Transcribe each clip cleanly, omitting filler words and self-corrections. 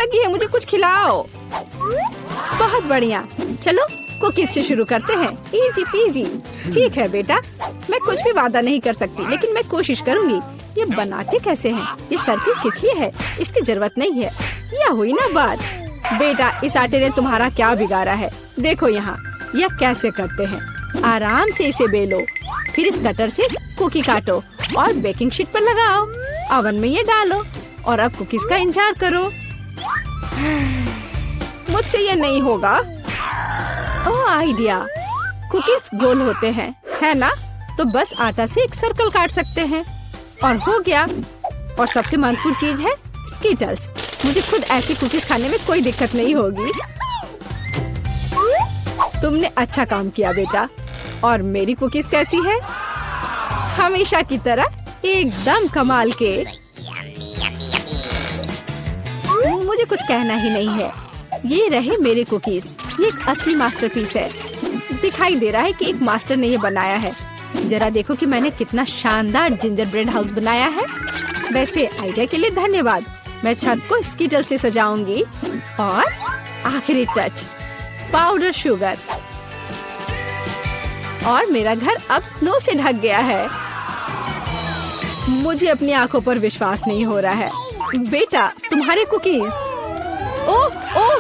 लगी है, मुझे कुछ खिलाओ। बहुत बढ़िया, चलो कुकीज से शुरू करते हैं। Easy PG. ठीक है बेटा, मैं कुछ भी वादा नहीं कर सकती, लेकिन मैं कोशिश करूंगी। ये बनाते कैसे हैं? ये सर्किल किस लिए है? इसकी जरूरत नहीं है। यह हुई ना बात। बेटा, इस आटे ने तुम्हारा क्या बिगाड़ा है? देखो यहाँ, यह कैसे करते हैं। आराम से इसे बेलो, फिर इस कटर से कुकी काटो और बेकिंग शीट पर लगाओ। ओवन में ये डालो और अब कुकीज का इंतजार करो। मुझसे ये नहीं होगा। ओह आइडिया, कुकीज गोल होते हैं, है ना? तो बस आटा से एक सर्कल काट सकते हैं और हो गया। और सबसे महत्वपूर्ण चीज है स्कीटल्स। मुझे खुद ऐसी कुकीज खाने में कोई दिक्कत नहीं होगी। तुमने अच्छा काम किया बेटा। और मेरी कुकीज कैसी है? हमेशा की तरह एकदम कमाल के। मुझे कुछ कहना ही नहीं है। ये रहे मेरे कुकीज। ये एक असली मास्टरपीस है। दिखाई दे रहा है कि एक मास्टर ने ये बनाया है। जरा देखो कि मैंने कितना शानदार जिंजर ब्रेड हाउस बनाया है। वैसे आइडिया के लिए धन्यवाद। मैं छत को स्कीटल से सजाऊंगी। और आखिरी टच, पाउडर शुगर। और मेरा घर अब स्नो से ढक गया है। मुझे अपनी आंखों पर विश्वास नहीं हो रहा है। बेटा, तुम्हारे कुकीज। ओह ओह,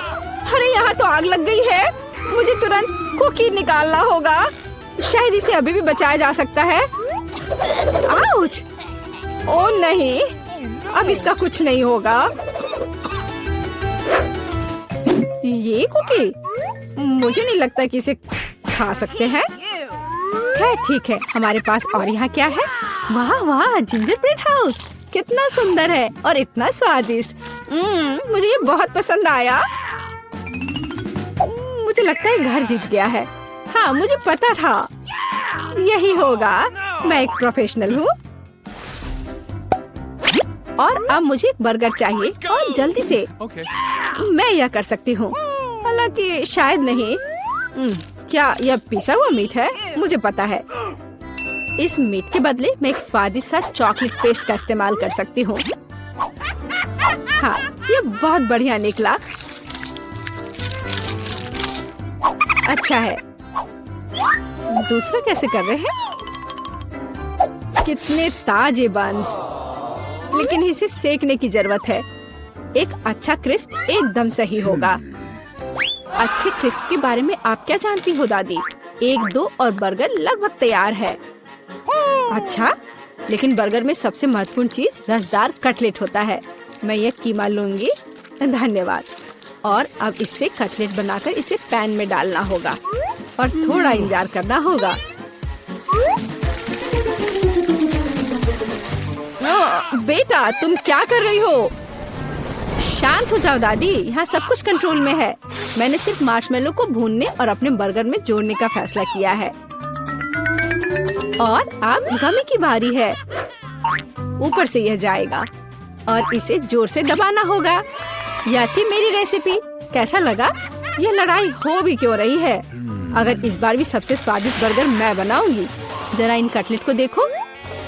अरे यहाँ तो आग लग गई है। मुझे तुरंत कुकी निकालना होगा। शायद इसे अभी भी बचाया जा सकता है। आउच! ओह नहीं, अब इसका कुछ नहीं होगा। ये कुकी, मुझे नहीं लगता कि इसे खा सकते हैं। खैर ठीक है, हमारे पास और यहाँ क्या है? वाह वाह, जिंजर ब्रेड हाउस कितना सुंदर है और इतना स्वादिष्ट। मुझे ये बहुत पसंद आया। मुझे लगता है घर जीत गया है। हाँ, मुझे पता था यही होगा। मैं एक प्रोफेशनल हूँ। और अब मुझे एक बर्गर चाहिए और जल्दी से। मैं यह कर सकती हूँ, हालांकि शायद नहीं। क्या यह पिसा हुआ मीट है? मुझे पता है। इस मीट के बदले मैं एक स्वादिष्ट सा चॉकलेट पेस्ट का इस्तेमाल कर सकती हूँ। हाँ, ये बहुत बढ़िया निकला। अच्छा है। दूसरा कैसे कर रहे हैं? कितने ताजे बंस, लेकिन इसे सेकने की जरूरत है। एक अच्छा क्रिस्प एकदम सही होगा। अच्छे क्रिस्प के बारे में आप क्या जानती हो दादी? 1-2 और बर्गर लगभग तैयार है। अच्छा, लेकिन बर्गर में सबसे महत्वपूर्ण चीज रसदार कटलेट होता है। मैं ये कीमा लूंगी। धन्यवाद। और अब इससे कटलेट बनाकर इसे पैन में डालना होगा और थोड़ा इंतजार करना होगा। बेटा, तुम क्या कर रही हो? शांत हो जाओ दादी, यहाँ सब कुछ कंट्रोल में है। मैंने सिर्फ मार्शमेलो को भूनने और अपने बर्गर में जोड़ने का फैसला किया है। और अब गमी की बारी है। ऊपर से यह जाएगा और इसे जोर से दबाना होगा। यह थी मेरी रेसिपी। कैसा लगा? यह लड़ाई हो भी क्यों रही है? अगर इस बार भी सबसे स्वादिष्ट बर्गर मैं बनाऊंगी। जरा इन कटलेट को देखो।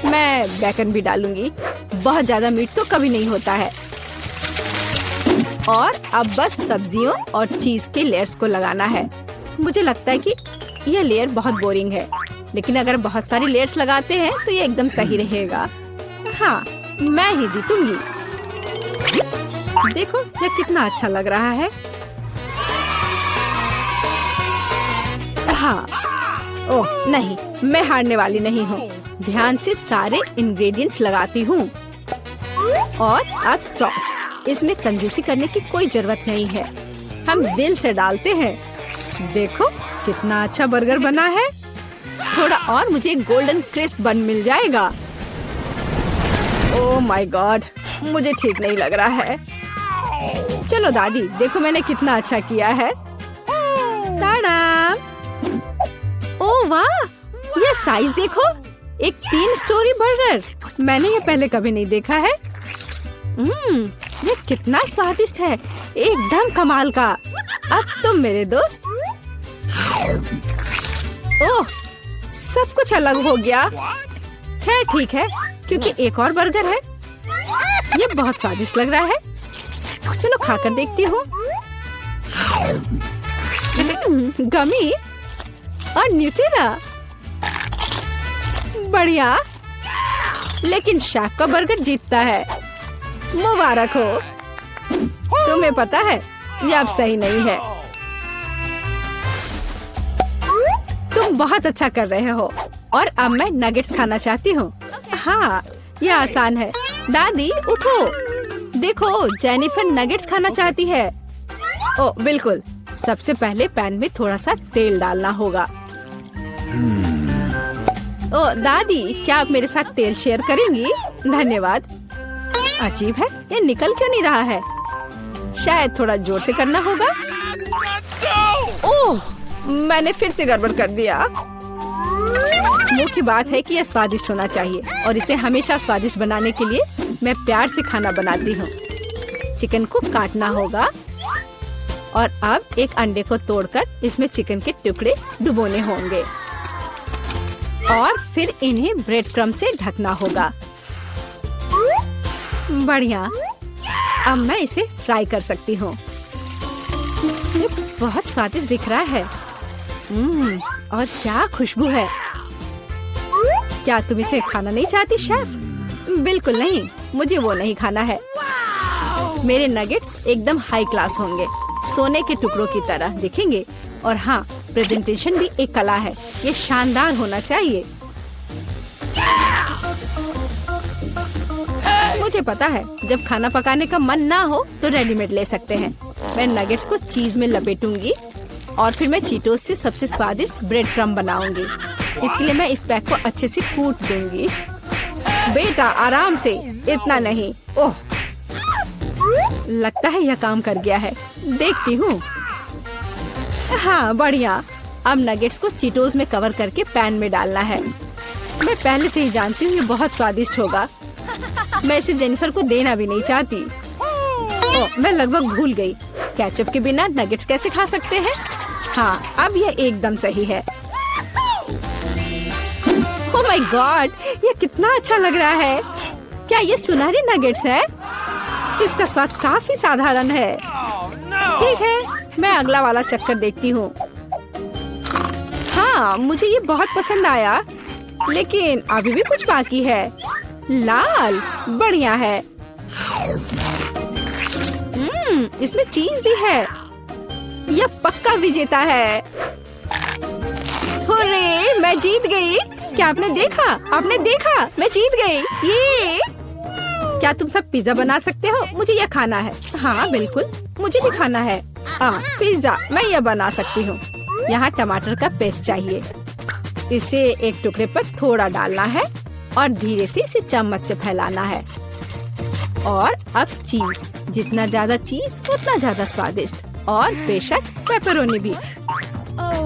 मैं बेकन भी डालूंगी। बहुत ज्यादा मीट तो कभी नहीं होता है। और अब बस सब्जियों और चीज के लेयर्स को लगाना है। मुझे लगता है कि यह लेयर बहुत बोरिंग है, लेकिन अगर बहुत सारी लेयर्स लगाते हैं तो ये एकदम सही रहेगा। हाँ, मैं ही जीतूंगी। देखो यह कितना अच्छा लग रहा है। हाँ, ओह नहीं, मैं हारने वाली नहीं हूँ। ध्यान से सारे इंग्रेडिएंट्स लगाती हूँ। और अब सॉस। इसमें कंजूसी करने की कोई जरूरत नहीं है। हम दिल से डालते हैं। देखो कितना अच्छा बर्गर बना है। थोड़ा और मुझे गोल्डन क्रिस्प बन मिल जाएगा। ओह माय गॉड, मुझे ठीक नहीं लग रहा है। चलो दादी, देखो मैंने कितना अच्छा किया है। ताड़ा! ओह वाह, ये साइज देखो। एक 3 स्टोरी बर्गर। मैंने ये पहले कभी नहीं देखा है। ये कितना स्वादिष्ट है, एकदम कमाल का। अब तुम मेरे दोस्त। ओह, सब कुछ अलग हो गया। खैर ठीक है, क्योंकि एक और बर्गर है। ये बहुत स्वादिष्ट लग रहा है। चलो खाकर देखती हूँ। गमी और न्यूटेला, बढ़िया। लेकिन शेफ का बर्गर जीतता है। मुबारक हो। तुम्हें पता है ये अब सही नहीं है। तुम बहुत अच्छा कर रहे हो और अब मैं नगेट्स खाना चाहती हूँ। हाँ, ये आसान है। दादी उठो, देखो जेनिफर नगेट्स खाना चाहती है। ओ बिल्कुल। सबसे पहले पैन में थोड़ा सा तेल डालना होगा। ओ दादी, क्या आप मेरे साथ तेल शेयर करेंगी? धन्यवाद। अजीब है, ये निकल क्यों नहीं रहा है? शायद थोड़ा जोर से करना होगा। ओह, मैंने फिर से गड़बड़ कर दिया। मुख्य बात है कि यह स्वादिष्ट होना चाहिए और इसे हमेशा स्वादिष्ट बनाने के लिए मैं प्यार से खाना बनाती हूँ। चिकन को काटना होगा और अब एक अंडे को तोड़कर इसमें चिकन के टुकड़े डुबोने होंगे और फिर इन्हें ब्रेड क्रम्ब से ढकना होगा। बढ़िया। अब मैं इसे फ्राई कर सकती हूँ। ये बहुत स्वादिष्ट दिख रहा है। और क्या खुशबू है। क्या तुम इसे खाना नहीं चाहती शेफ? बिल्कुल नहीं, मुझे वो नहीं खाना है। मेरे नगेट्स एकदम हाई क्लास होंगे, सोने के टुकड़ों की तरह दिखेंगे। और हाँ, प्रेजेंटेशन भी एक कला है। ये शानदार होना चाहिए। मुझे पता है, जब खाना पकाने का मन ना हो तो रेडीमेड ले सकते हैं। मैं नगेट्स को चीज में लपेटूंगी और फिर मैं चीटोस से सबसे स्वादिष्ट ब्रेड क्रम्ब बनाऊंगी। इसके लिए मैं इस पैक को अच्छे से कूट दूंगी। बेटा आराम से, इतना नहीं। ओह, लगता है यह काम कर गया है। देखती हूँ। हाँ, बढ़िया। अब नगेट्स को चीटोस में कवर करके पैन में डालना है। मैं पहले से ही जानती हूँ ये बहुत स्वादिष्ट होगा। मैं इसे जेनिफर को देना भी नहीं चाहती। ओह, मैं लगभग भूल गई। केचप के बिना नगेट्स कैसे खा सकते हैं? हाँ, अब यह एकदम सही है। ओह माय गॉड, ये कितना अच्छा लग रहा है। क्या ये सुनहरी नगेट्स है? इसका स्वाद काफी साधारण है। ठीक है, मैं अगला वाला चक्कर देखती हूँ। हाँ, मुझे ये बहुत पसंद आया, लेकिन अभी भी कुछ बाकी है। लाल, बढ़िया है। इसमें चीज भी है। यह पक्का विजेता है। हुर्रे, मैं जीत गई। क्या आपने देखा? आपने देखा? मैं जीत गई। ये क्या तुम सब पिज्जा बना सकते हो? मुझे यह खाना है। हाँ बिल्कुल, मुझे भी खाना है। पिज्जा मैं यह बना सकती हूँ। यहाँ टमाटर का पेस्ट चाहिए। इसे एक टुकड़े पर थोड़ा डालना है और धीरे से इसे चम्मच से फैलाना है। और अब चीज, जितना ज्यादा चीज उतना ज्यादा स्वादिष्ट। और बेशक पेपरोनी भी।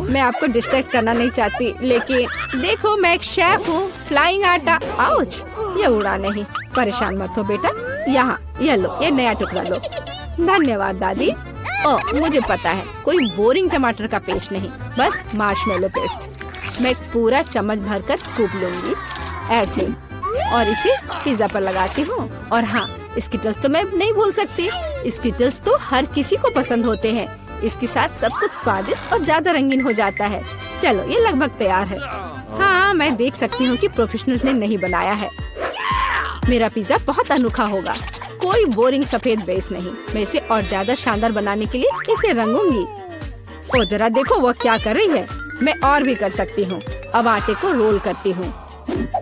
मैं आपको डिस्ट्रैक्ट करना नहीं चाहती, लेकिन देखो मैं एक शेफ हूँ। फ्लाइंग आटा। आउच, ये उड़ा नहीं। परेशान मत हो बेटा। यहाँ ये लो, ये नया टुकड़ा लो। धन्यवाद दादी। ओह, मुझे पता है, कोई बोरिंग टमाटर का पेस्ट नहीं, बस मार्शमेलो पेस्ट। मैं पूरा चम्मच भरकर स्कूप लूंगी ऐसे और इसे पिज्जा पर लगाती हूँ। और हाँ, स्किटल्स तो मैं नहीं भूल सकती। स्किटल्स तो हर किसी को पसंद होते हैं। इसके साथ सब कुछ स्वादिष्ट और ज्यादा रंगीन हो जाता है। चलो, ये लगभग तैयार है। हाँ, मैं देख सकती हूँ कि प्रोफेशनल्स ने नहीं बनाया है। मेरा पिज्जा बहुत अनोखा होगा। कोई बोरिंग सफेद बेस नहीं। मैं इसे और ज्यादा शानदार बनाने के लिए इसे रंगूंगी। ओ जरा देखो वो क्या कर रही है। मैं और भी कर सकती हूँ। अब आटे को रोल करती हूँ।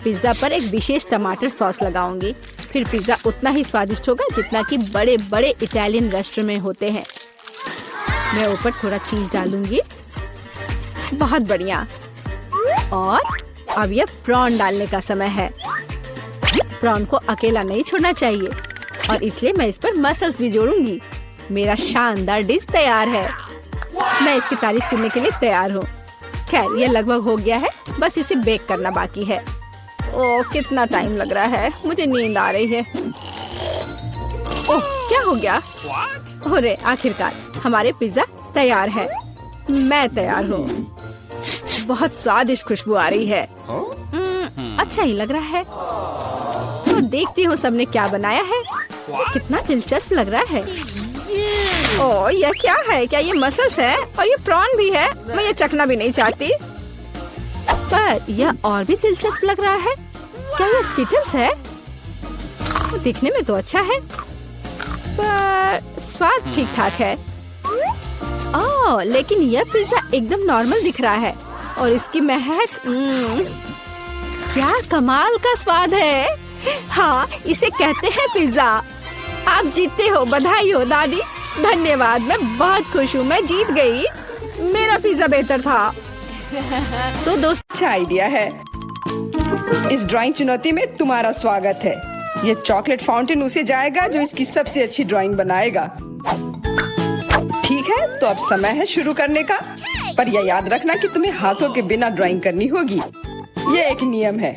पिज्जा पर एक विशेष टमाटर सॉस लगाऊंगी। फिर पिज्जा उतना ही स्वादिष्ट होगा जितना कि बड़े बड़े इटालियन रेस्टोरेंट में होते हैं। मैं ऊपर थोड़ा चीज डालूंगी। बहुत बढ़िया। और अब यह प्रॉन डालने का समय है। प्रॉन को अकेला नहीं छोड़ना चाहिए और इसलिए मैं इस पर मसल्स भी जोड़ूंगी। मेरा शानदार डिश तैयार है। मैं इसकी तारीफ सुनने के लिए तैयार हूँ। खैर, ये लगभग हो गया है, बस इसे बेक करना बाकी है। ओह, कितना टाइम लग रहा है। मुझे नींद आ रही है। ओह, क्या हो गया? अरे आखिरकार हमारे पिज्जा तैयार है। मैं तैयार हूँ। बहुत स्वादिष्ट खुशबू आ रही है। अच्छा ही लग रहा है। तो देखती हूँ सबने क्या बनाया है। कितना दिलचस्प लग रहा है। ओह ये क्या है? क्या ये मसल्स है? और ये प्रॉन भी है? मैं ये चखना भी नहीं चाहती। पर यह और भी दिलचस्प लग रहा है। क्या ये स्किटल्स है? दिखने में तो अच्छा है, पर स्वाद ठीक ठाक है। ओह लेकिन यह पिज्जा एकदम नॉर्मल दिख रहा है और इसकी महक क्या कमाल का स्वाद है। हाँ इसे कहते हैं पिज्जा। आप जीतते हो, बधाई हो दादी। धन्यवाद, मैं बहुत खुश हूँ, मैं जीत गई। मेरा पिज्जा बेहतर था। तो दोस्त अच्छा आइडिया है। इस ड्राइंग चुनौती में तुम्हारा स्वागत है। ये चॉकलेट फाउंटेन उसे जाएगा जो इसकी सबसे अच्छी ड्राइंग बनाएगा। ठीक है, तो अब समय है शुरू करने का। पर यह याद रखना कि तुम्हें हाथों के बिना ड्राइंग करनी होगी। ये एक नियम है।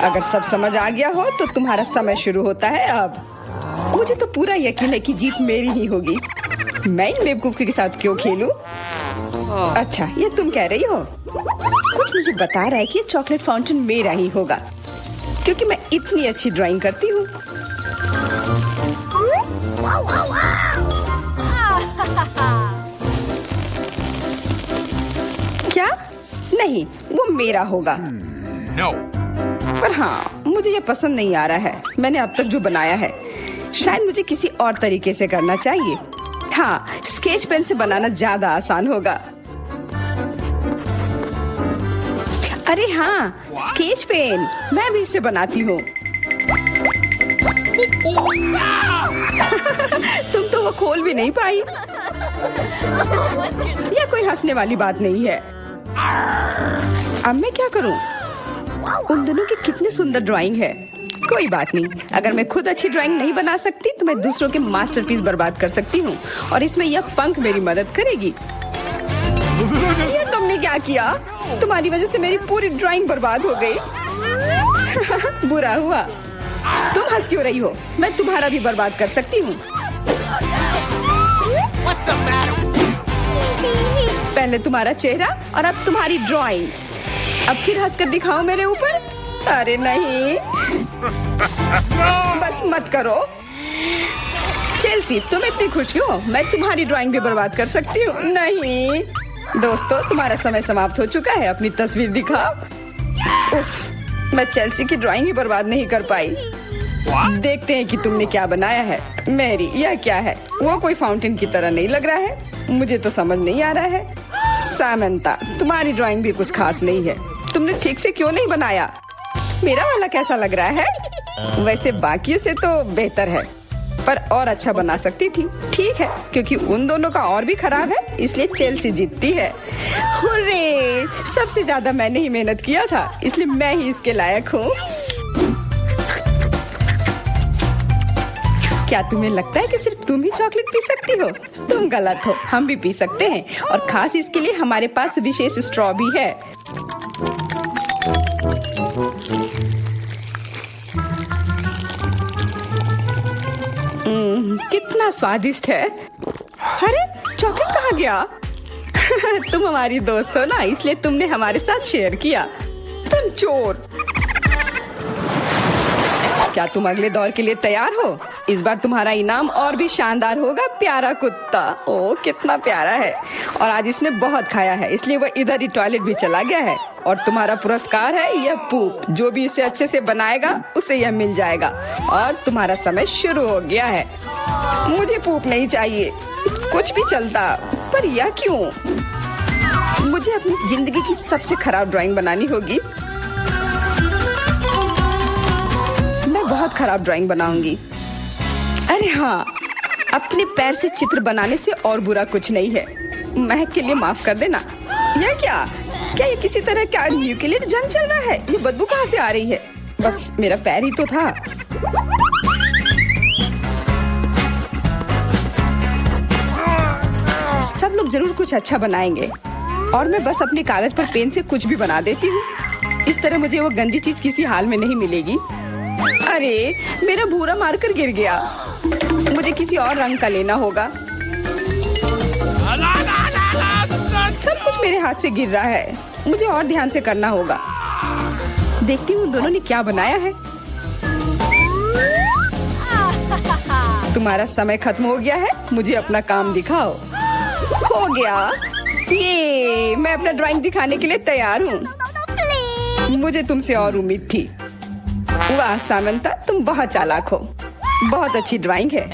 अगर सब समझ आ गया हो तो तुम्हारा समय शुरू होता है अब। मुझे तो पूरा यकीन है कि जीत मेरी ही होगी। मैं इन बेवकूफ के साथ क्यों खेलूं? अच्छा, ये तुम कह रही हो। कुछ मुझे बता रहा है कि ये चॉकलेट फाउंटेन मेरा ही होगा, क्योंकि मैं इतनी अच्छी ड्राइंग करती हूँ। क्या? नहीं, वो मेरा होगा। No. पर हाँ, मुझे ये पसंद नहीं आ रहा है। मैंने अब तक जो बनाया है, शायद मुझे किसी और तरीके से करना चाहिए। हाँ, स्केच पेन से बनाना ज्यादा आसान होगा। अरे हाँ, स्केच पेन, मैं भी इसे बनाती हूँ। तुम तो वो खोल भी नहीं पाई। यह कोई हंसने वाली बात नहीं है। अब मैं क्या करूँ? उन दोनों की कितनी सुंदर ड्राइंग है। कोई बात नहीं, अगर मैं खुद अच्छी ड्राइंग नहीं बना सकती तो मैं दूसरों के मास्टरपीस बर्बाद कर सकती हूँ, और इसमें यह पंख मेरी मदद करेगी। ये तुमने क्या किया? तुम्हारी वजह से मेरी पूरी ड्राइंग बर्बाद हो गई। बुरा हुआ। तुम हंस क्यों रही हो? मैं तुम्हारा भी बर्बाद कर सकती हूँ। पहले तुम्हारा चेहरा और अब तुम्हारी ड्राइंग। अब फिर हंसकर दिखाओ मेरे ऊपर। अरे नहीं, बस मत करो। चेल्सी, तुम इतनी खुश क्यों? मैं तुम्हारी ड्राइंग भी बर्बाद कर सकती हूँ। नहीं दोस्तों, तुम्हारा समय समाप्त हो चुका है। अपनी तस्वीर दिखाओ। उफ, मैं चेल्सी की ड्राइंग ही बर्बाद नहीं कर पाई। देखते हैं कि तुमने क्या बनाया है। मैरी, यह क्या है? वो कोई फाउंटेन की तरह नहीं लग रहा है। मुझे तो समझ नहीं आ रहा है। सामंता, तुम्हारी ड्राइंग भी कुछ खास नहीं है। तुमने ठीक से क्यों नहीं बनाया? मेरा वाला कैसा लग रहा है? वैसे बाकियों से तो बेहतर है, पर और अच्छा बना सकती थी। ठीक है, क्योंकि उन दोनों का और भी खराब है, इसलिए चेल्सी जीतती है। हुर्रे! सबसे ज्यादा मैंने ही मेहनत किया था, इसलिए मैं ही इसके लायक हूँ। क्या तुम्हें लगता है कि सिर्फ तुम ही चॉकलेट पी सकती हो? तुम गलत हो, हम भी पी सकते हैं, और खास इसके लिए हमारे पास विशेष स्ट्रॉ भी है। कितना स्वादिष्ट है। अरे चॉकलेट कहाँ गया? तुम हमारी दोस्त हो ना, इसलिए तुमने हमारे साथ शेयर किया। तुम चोर। क्या तुम अगले दौर के लिए तैयार हो? इस बार तुम्हारा इनाम और भी शानदार होगा। प्यारा कुत्ता, ओ कितना प्यारा है। और आज इसने बहुत खाया है, इसलिए वो इधर ही टॉयलेट भी चला गया है। और तुम्हारा पुरस्कार है यह पूप। जो भी इसे अच्छे से बनाएगा उसे यह मिल जाएगा। और तुम्हारा समय शुरू हो गया है। मुझे पूप नहीं चाहिए, कुछ भी चलता, पर यह क्यों? मुझे अपनी जिंदगी की सबसे खराब ड्राइंग बनानी होगी। मैं बहुत खराब ड्राइंग बनाऊंगी। अरे हाँ, अपने पैर से चित्र बनाने से और बुरा कुछ नहीं है। महक के लिए माफ कर देना। यह क्या ये किसी तरह का न्यूक्लियर जंग चल रहा है? ये बदबू कहाँ से आ रही है? बस मेरा पैर ही तो था। सब लोग जरूर कुछ अच्छा बनाएंगे, और मैं बस अपने कागज पर पेन से कुछ भी बना देती हूँ। इस तरह मुझे वो गंदी चीज किसी हाल में नहीं मिलेगी। अरे मेरा भूरा मारकर गिर गया। मुझे किसी और रंग का लेना होगा। सब कुछ मेरे हाथ से गिर रहा है। मुझे और ध्यान से करना होगा। देखती हूँ दोनों ने क्या बनाया है। तुम्हारा समय खत्म हो गया है, मुझे अपना काम दिखाओ। हो गया, ये मैं अपना ड्राइंग दिखाने के लिए तैयार हूँ। मुझे तुमसे और उम्मीद थी। वाह सामंता, तुम बहुत चालाक हो। बहुत अच्छी ड्राइंग है।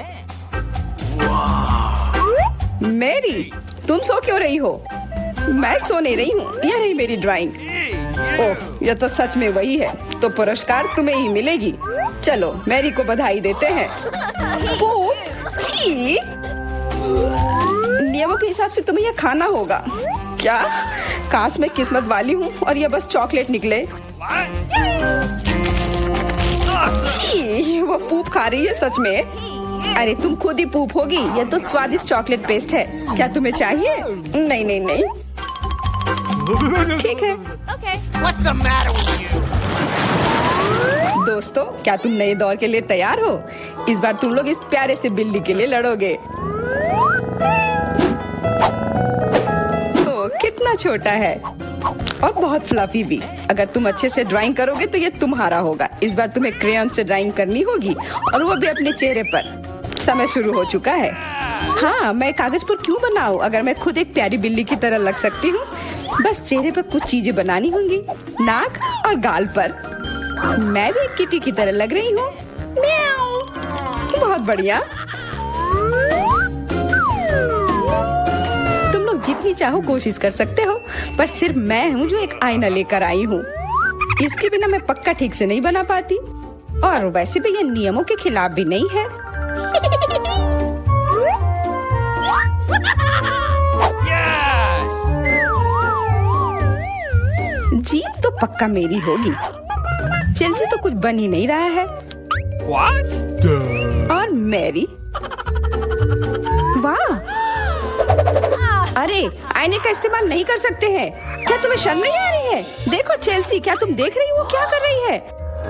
मेरी, तुम सो क्यों रही हो? मैं सो नहीं रही हूँ, यह रही मेरी ड्राइंग। ओह, यह तो सच में वही है। तो पुरस्कार तुम्हें ही मिलेगी। चलो मैरी को बधाई देते हैं। छी! नियमों के हिसाब से तुम्हें यह खाना होगा। क्या? काश मैं किस्मत वाली हूँ और यह बस चॉकलेट निकले। छी! वो पूप खा रही है सच में। अरे तुम खुद ही पूप होगी। यह तो स्वादिष्ट चॉकलेट पेस्ट है। क्या तुम्हें चाहिए? नहीं नहीं नहीं, ठीक है। What's the matter with you? दोस्तों, क्या तुम नए दौर के लिए तैयार हो? इस बार तुम लोग इस प्यारे से बिल्ली के लिए लड़ोगे। ओह, कितना छोटा है और बहुत फ्लफी भी। अगर तुम अच्छे से ड्राइंग करोगे तो ये तुम्हारा होगा। इस बार तुम्हें क्रेयॉन से ड्राइंग करनी होगी और वो भी अपने चेहरे पर। समय शुरू हो चुका है। हाँ, मैं कागज पर क्यों बनाऊं अगर मैं खुद एक प्यारी बिल्ली की तरह लग सकती हूँ। बस चेहरे पर कुछ चीजें बनानी होंगी, नाक और गाल पर। मैं भी एक किटी की तरह लग रही हूँ। म्याऊ। बहुत बढ़िया। तुम लोग जितनी चाहो कोशिश कर सकते हो, पर सिर्फ मैं हूँ जो एक आईना लेकर आई हूँ। इसके बिना मैं पक्का ठीक से नहीं बना पाती, और वैसे भी ये नियमों के खिलाफ भी नहीं है। जीत तो पक्का मेरी होगी। चेल्सी तो कुछ बन ही नहीं रहा है। What? और मैरी, वाह! अरे, आईने का इस्तेमाल नहीं कर सकते हैं। क्या तुम्हें शर्म नहीं आ रही है? देखो चेल्सी, क्या तुम देख रही हो क्या कर रही है?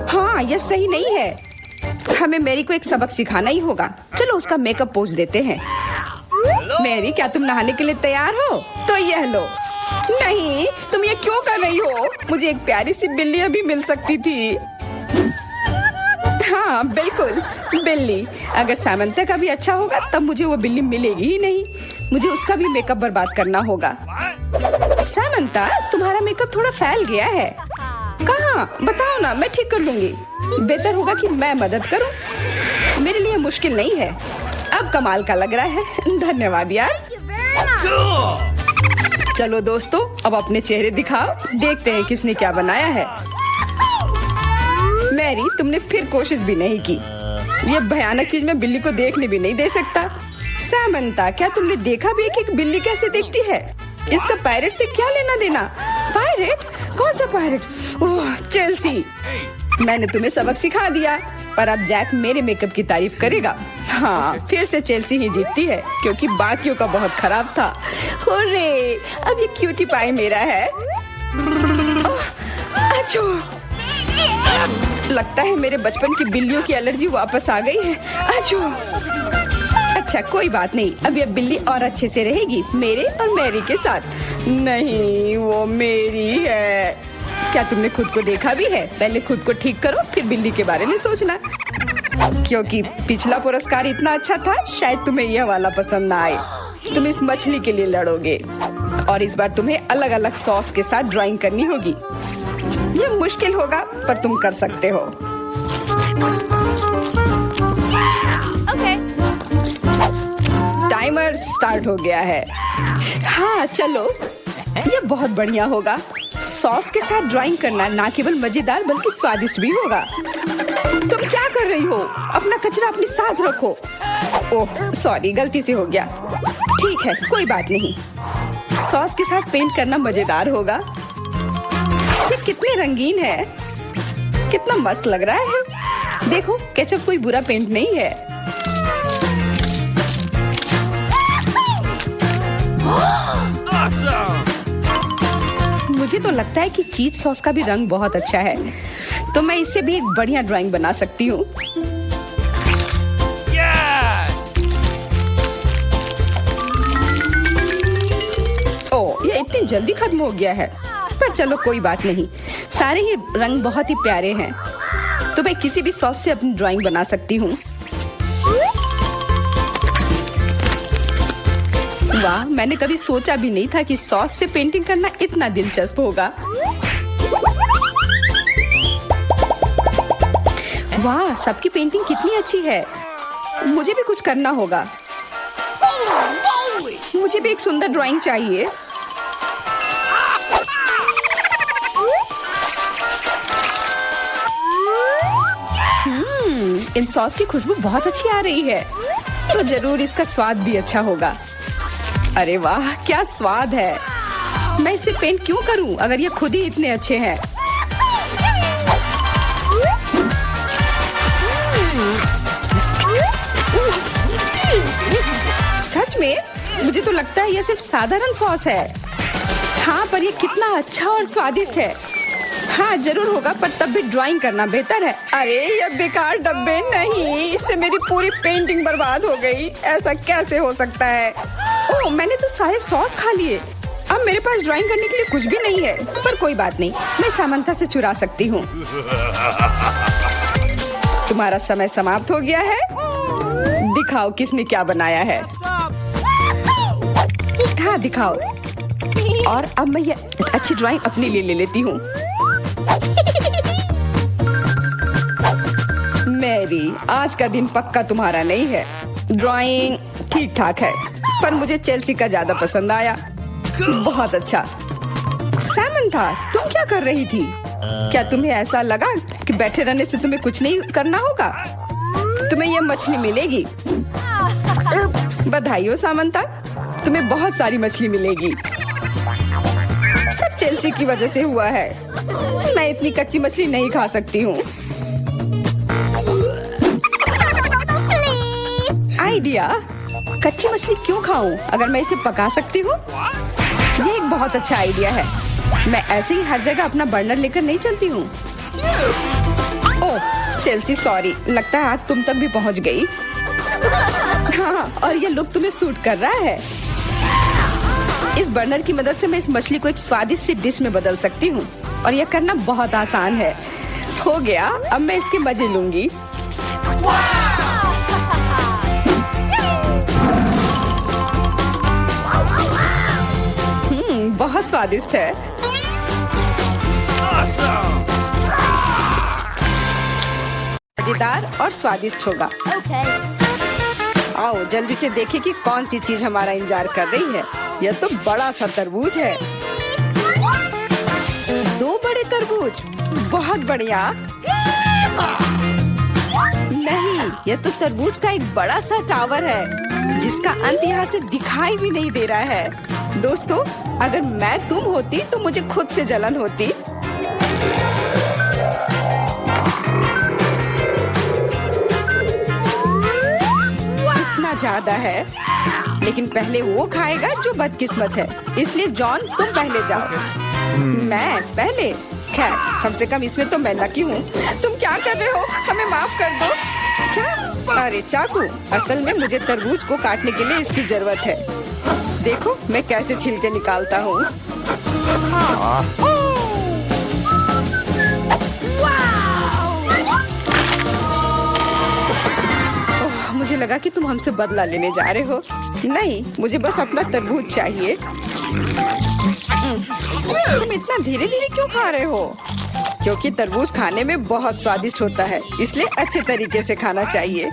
हाँ, यह सही नहीं है। हमें मैरी को एक सबक सिखाना ही होगा। चलो उसका मेकअप पोज देते हैं। मैरी, क्या तुम नहाने के लिए तैयार हो? तो यह लो। नहीं, तुम ये क्यों कर रही हो? मुझे एक प्यारी सी बिल्ली अभी मिल सकती थी। हाँ बिल्कुल, बिल्ली। अगर सामंता का भी अच्छा होगा तब मुझे वो बिल्ली मिलेगी ही नहीं। मुझे उसका भी मेकअप बर्बाद करना होगा। सामंता, तुम्हारा मेकअप थोड़ा फैल गया है। कहाँ? बताओ ना, मैं ठीक कर लूंगी। बेहतर होगा कि मैं मदद करूं। मेरे लिए मुश्किल नहीं है। अब कमाल का लग रहा है। धन्यवाद यार। चलो दोस्तों, अब अपने चेहरे दिखाओ। देखते हैं किसने क्या बनाया है। मैरी, तुमने फिर कोशिश भी नहीं की। ये भयानक चीज मैं बिल्ली को देखने भी नहीं दे सकता। सामंता, क्या तुमने देखा भी कि एक बिल्ली कैसे देखती है? इसका पायरेट से क्या लेना देना? पायरेट? कौन सा पायरेट? ओह चेल्सी, मैंने तुम्हें सबक सिखा दिया, पर अब जैक मेरे मेकअप की तारीफ करेगा। हाँ, फिर से चेल्सी ही जीतती है क्योंकि बाकियों का बहुत खराब था। हुर्रे, अब ये क्यूटी पाई मेरा है। अच्छो, लगता है मेरे बचपन की बिल्लियों की एलर्जी वापस आ गई है। अच्छो, अच्छा कोई बात नहीं, अब ये बिल्ली और अच्छे से रहेगी मेरे और मैरी के साथ। नहीं, वो मेरी है। क्या तुमने खुद को देखा भी है? पहले खुद को ठीक करो, फिर बिल्ली के बारे में सोचना। क्योंकि पिछला पुरस्कार इतना अच्छा था, शायद तुम्हें यह वाला पसंद ना आए। तुम इस मछली के लिए लड़ोगे और इस बार तुम्हें अलग अलग सॉस के साथ ड्राइंग करनी होगी। यह मुश्किल होगा, पर तुम कर सकते हो। टाइमर स्टार्ट हो गया है। हाँ चलो, यह बहुत बढ़िया होगा। सॉस के साथ ड्राइंग करना ना केवल मजेदार बल्कि स्वादिष्ट भी होगा। तुम क्या कर रही हो? अपना कचरा अपने साथ रखो। ओह सॉरी, गलती से हो गया। ठीक है, कोई बात नहीं। सॉस के साथ पेंट करना मजेदार होगा। ये कितने रंगीन है, कितना मस्त लग रहा है। देखो, केचप कोई बुरा पेंट नहीं है। Awesome! मुझे तो लगता है कि चीज सॉस का भी रंग बहुत अच्छा है, तो मैं इससे भी एक बढ़िया ड्राइंग बना सकती हूँ। Yes! ओह, ये इतनी जल्दी खत्म हो गया है, पर चलो कोई बात नहीं। सारे ही रंग बहुत ही प्यारे हैं, तो मैं किसी भी सॉस से अपनी ड्राइंग बना सकती हूँ। वाह, मैंने कभी सोचा भी नहीं था कि सॉस से पेंटिंग करना इतना दिलचस्प होगा। वाह, सबकी पेंटिंग कितनी अच्छी है। मुझे भी कुछ करना होगा। मुझे भी एक सुंदर ड्राइंग चाहिए। इन सॉस की खुशबू बहुत अच्छी आ रही है, तो जरूर इसका स्वाद भी अच्छा होगा। अरे वाह, क्या स्वाद है। मैं इसे पेंट क्यों करूं अगर ये खुद ही इतने अच्छे हैं। सच में मुझे तो लगता है यह सिर्फ साधारण सॉस है। हाँ, पर यह कितना अच्छा और स्वादिष्ट है। हाँ, जरूर होगा, पर तब भी ड्राइंग करना बेहतर है। अरे ये बेकार डब्बे, नहीं, इससे मेरी पूरी पेंटिंग बर्बाद हो गई। ऐसा कैसे हो सकता है। ओह, मैंने तो सारे सॉस खा लिए। अब मेरे पास ड्राइंग करने के लिए कुछ भी नहीं है, पर कोई बात नहीं, मैं सामंथा से चुरा सकती हूँ। तुम्हारा समय समाप्त हो गया है। दिखाओ किसने क्या बनाया है। हाँ, दिखाओ। और अब मैं ये अच्छी ड्राइंग अपने लिए ले लेती हूँ। मैरी, आज का दिन पक्का तुम्हारा नहीं है। ड्राइंग ठीक ठाक है, पर मुझे चेल्सी का ज्यादा पसंद आया। बहुत अच्छा। सैमंथा, तुम क्या कर रही थी? क्या तुम्हें ऐसा लगा कि बैठे रहने से तुम्हें कुछ नहीं करना होगा? तुम्हें यह मछली मिलेगी। बधाई हो सामंथा, तुम्हें बहुत सारी मछली मिलेगी। सब चेल्सी की वजह से हुआ है। मैं इतनी कच्ची मछली नहीं खा सकती हूँ। आइडिया, कच्ची मछली क्यों खाऊं अगर मैं इसे पका सकती हूँ? ये एक बहुत अच्छा आइडिया है। मैं ऐसे ही हर जगह अपना बर्नर लेकर नहीं चलती हूँ। ओह चेल्सी, सॉरी, लगता है आग तुम तक भी पहुँच गई। हाँ, और ये लुक तुम्हें सूट कर रहा है। इस बर्नर की मदद से मैं इस मछली को एक स्वादिष्ट सी डिश में बदल सकती हूँ, और यह करना बहुत आसान है। हो गया, अब मैं इसके मजे लूंगी। बहुत स्वादिष्ट है। मजेदार और स्वादिष्ट होगा। आओ जल्दी से देखें कि कौन सी चीज हमारा इंतजार कर रही है। यह तो बड़ा सा तरबूज है। 2 बड़े तरबूज, बहुत बढ़िया। नहीं, यह तो तरबूज का एक बड़ा सा टावर है जिसका अंत यहाँ से दिखाई भी नहीं दे रहा है। दोस्तों, अगर मैं तुम होती तो मुझे खुद से जलन होती। इतना ज्यादा है, लेकिन पहले वो खाएगा जो बदकिस्मत है। इसलिए जॉन, तुम पहले जाओ। मैं पहले? खैर, कम से कम इसमें तो मैं लकी हूँ। तुम क्या कर रहे हो? हमें माफ कर दो। क्या? अरे चाकू, असल में मुझे तरबूज को काटने के लिए इसकी जरूरत है। देखो मैं कैसे छिलके निकालता हूँ। मुझे लगा कि तुम हमसे बदला लेने जा रहे हो। नहीं, मुझे बस अपना तरबूज चाहिए। तुम इतना धीरे धीरे क्यों खा रहे हो? क्योंकि तरबूज खाने में बहुत स्वादिष्ट होता है, इसलिए अच्छे तरीके से खाना चाहिए।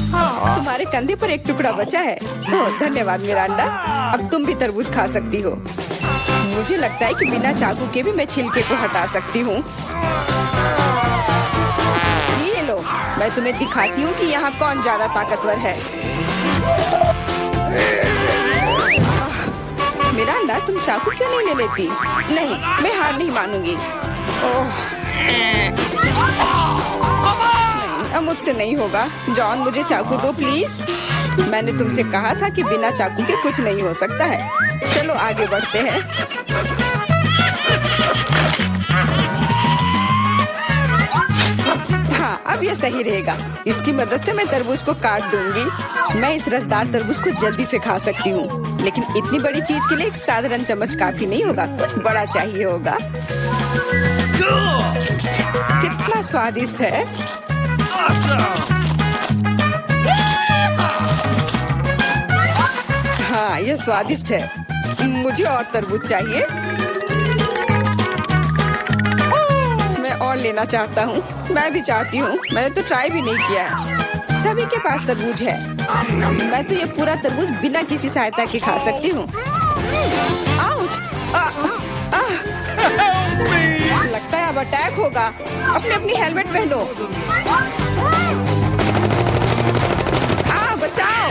तुम्हारे कंधे पर एक टुकड़ा बचा है। ओह, धन्यवाद मिरांडा। अब तुम भी तरबूज खा सकती हो। मुझे लगता है कि बिना चाकू के भी मैं छिलके को हटा सकती हूँ। ये लो, मैं तुम्हें दिखाती हूँ कि यहाँ कौन ज्यादा ताकतवर है। मिरांडा, तुम चाकू क्यों नहीं ले लेती? नहीं, मैं हार नहीं मानूंगी। ओह, अब मुझसे नहीं होगा। जॉन, मुझे चाकू दो प्लीज। मैंने तुमसे कहा था कि बिना चाकू के कुछ नहीं हो सकता है। चलो आगे बढ़ते हैं। हाँ, अब ये सही रहेगा। इसकी मदद से मैं तरबूज को काट दूंगी। मैं इस रसदार तरबूज को जल्दी से खा सकती हूँ, लेकिन इतनी बड़ी चीज के लिए एक साधारण चम्मच काफी नहीं होगा, कुछ बड़ा चाहिए होगा। कितना स्वादिष्ट है। हाँ, ये स्वादिष्ट है। मुझे और तरबूज चाहिए। मैं और लेना चाहता हूँ। मैं भी चाहती हूँ। मैंने तो ट्राई भी नहीं किया है। सभी के पास तरबूज है। मैं तो ये पूरा तरबूज बिना किसी सहायता के खा सकती हूँ। आउच! लगता है अब अटैक होगा। अपनी हेलमेट पहनो। बचाओ!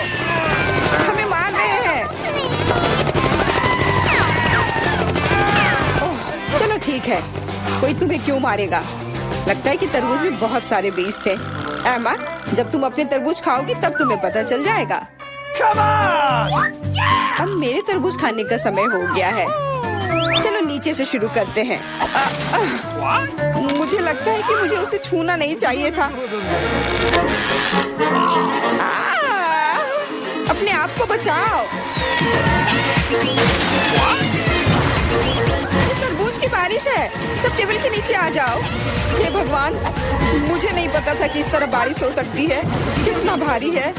हमें मार रहे हैं। ओह, चलो ठीक है। कोई तुम्हें क्यों मारेगा? लगता है कि तरबूज में बहुत सारे बीज थे। एमा, जब तुम अपने तरबूज खाओगी तब तुम्हें पता चल जाएगा। Come on! अब मेरे तरबूज खाने का समय हो गया है। चलो नीचे से शुरू करते हैं। What? मुझे लगता है कि मुझे उसे छूना नहीं चाहिए था। अपने आप को बचाओ। ये तरबूज की बारिश है। सब टेबल के नीचे आ जाओ। हे भगवान, मुझे नहीं पता था कि इस तरह बारिश हो सकती है। कितना भारी है।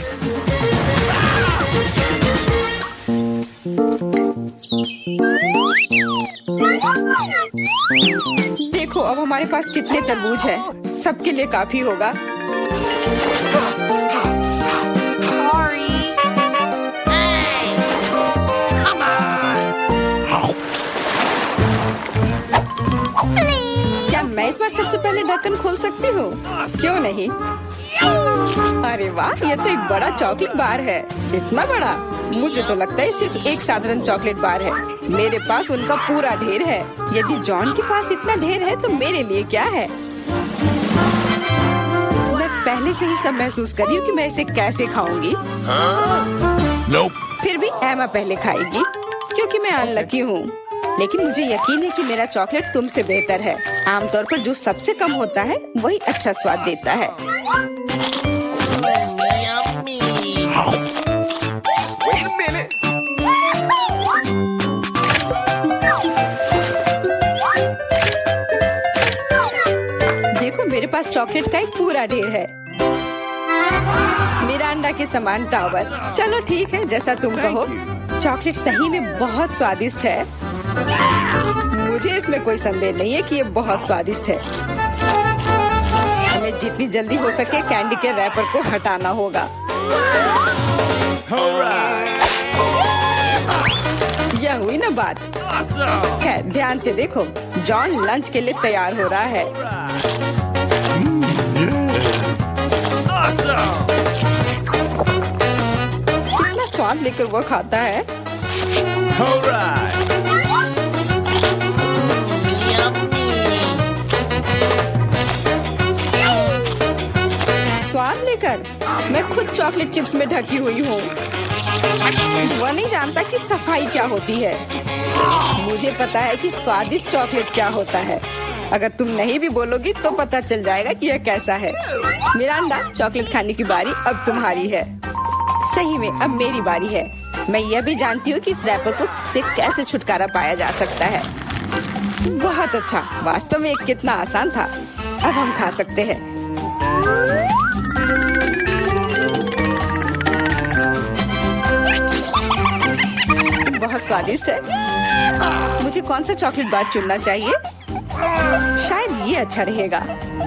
देखो अब हमारे पास कितने तरबूज हैं। सबके लिए काफी होगा। क्या मैं इस बार सबसे पहले ढक्कन खोल सकती हूँ? क्यों नहीं? अरे वाह, ये तो एक बड़ा चॉकलेट बार है। इतना बड़ा? मुझे तो लगता है सिर्फ एक साधारण चॉकलेट बार है। मेरे पास उनका पूरा ढेर है। यदि जॉन के पास इतना ढेर है तो मेरे लिए क्या है? मैं पहले से ही सब महसूस कर रही हूँ कि मैं इसे कैसे खाऊंगी। Nope. फिर भी एमा पहले खाएगी क्योंकि मैं अनलकी हूँ। लेकिन मुझे यकीन है कि मेरा चॉकलेट तुमसे बेहतर है। आमतौर पर जो सबसे कम होता है वही अच्छा स्वाद देता है। Wait a minute. देखो मेरे पास चॉकलेट का एक पूरा ढेर है। मेरा अंडा के समान टावर। चलो ठीक है, जैसा तुम कहो। चॉकलेट सही में बहुत स्वादिष्ट है। मुझे इसमें कोई संदेह नहीं है कि ये बहुत स्वादिष्ट है। हमें जितनी जल्दी हो सके कैंडी के रैपर को हटाना होगा। All right. यह हुई ना बात। Awesome. खैर ध्यान से देखो, जॉन लंच के लिए तैयार हो रहा है। Awesome. कितना स्वाद लेकर वो खाता है। All right. स्वाद लेकर मैं खुद चॉकलेट चिप्स में ढकी हुई हूँ। वह नहीं जानता कि सफाई क्या होती है। मुझे पता है कि स्वादिष्ट चॉकलेट क्या होता है। अगर तुम नहीं भी बोलोगी तो पता चल जाएगा कि यह कैसा है। मिरांडा, चॉकलेट खाने की बारी अब तुम्हारी है। सही में अब मेरी बारी है। मैं यह भी जानती हूँ कि इस रैपर को से कैसे छुटकारा पाया जा सकता है। बहुत अच्छा, वास्तव में कितना आसान था। अब हम खा सकते हैं। बहुत स्वादिष्ट है। मुझे कौन सा चॉकलेट बार चुनना चाहिए? शायद ये अच्छा रहेगा।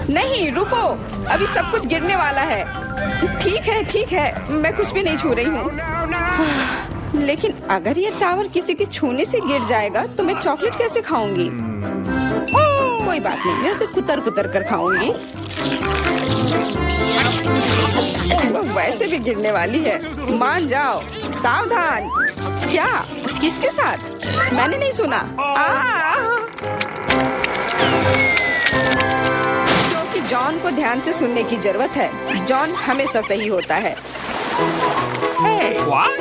नहीं रुको, अभी सब कुछ गिरने वाला है। ठीक है, मैं कुछ भी नहीं छू रही हूँ। लेकिन अगर ये टावर किसी के छूने से गिर जाएगा तो मैं चॉकलेट कैसे खाऊंगी? कोई बात नहीं, मैं उसे कुतर कुतर कर खाऊंगी। वो वैसे भी गिरने वाली है। मान जाओ। सावधान। क्या? किसके साथ? मैंने नहीं सुना। क्योंकि जॉन को ध्यान से सुनने की जरूरत है। जॉन हमेशा सही होता है। What?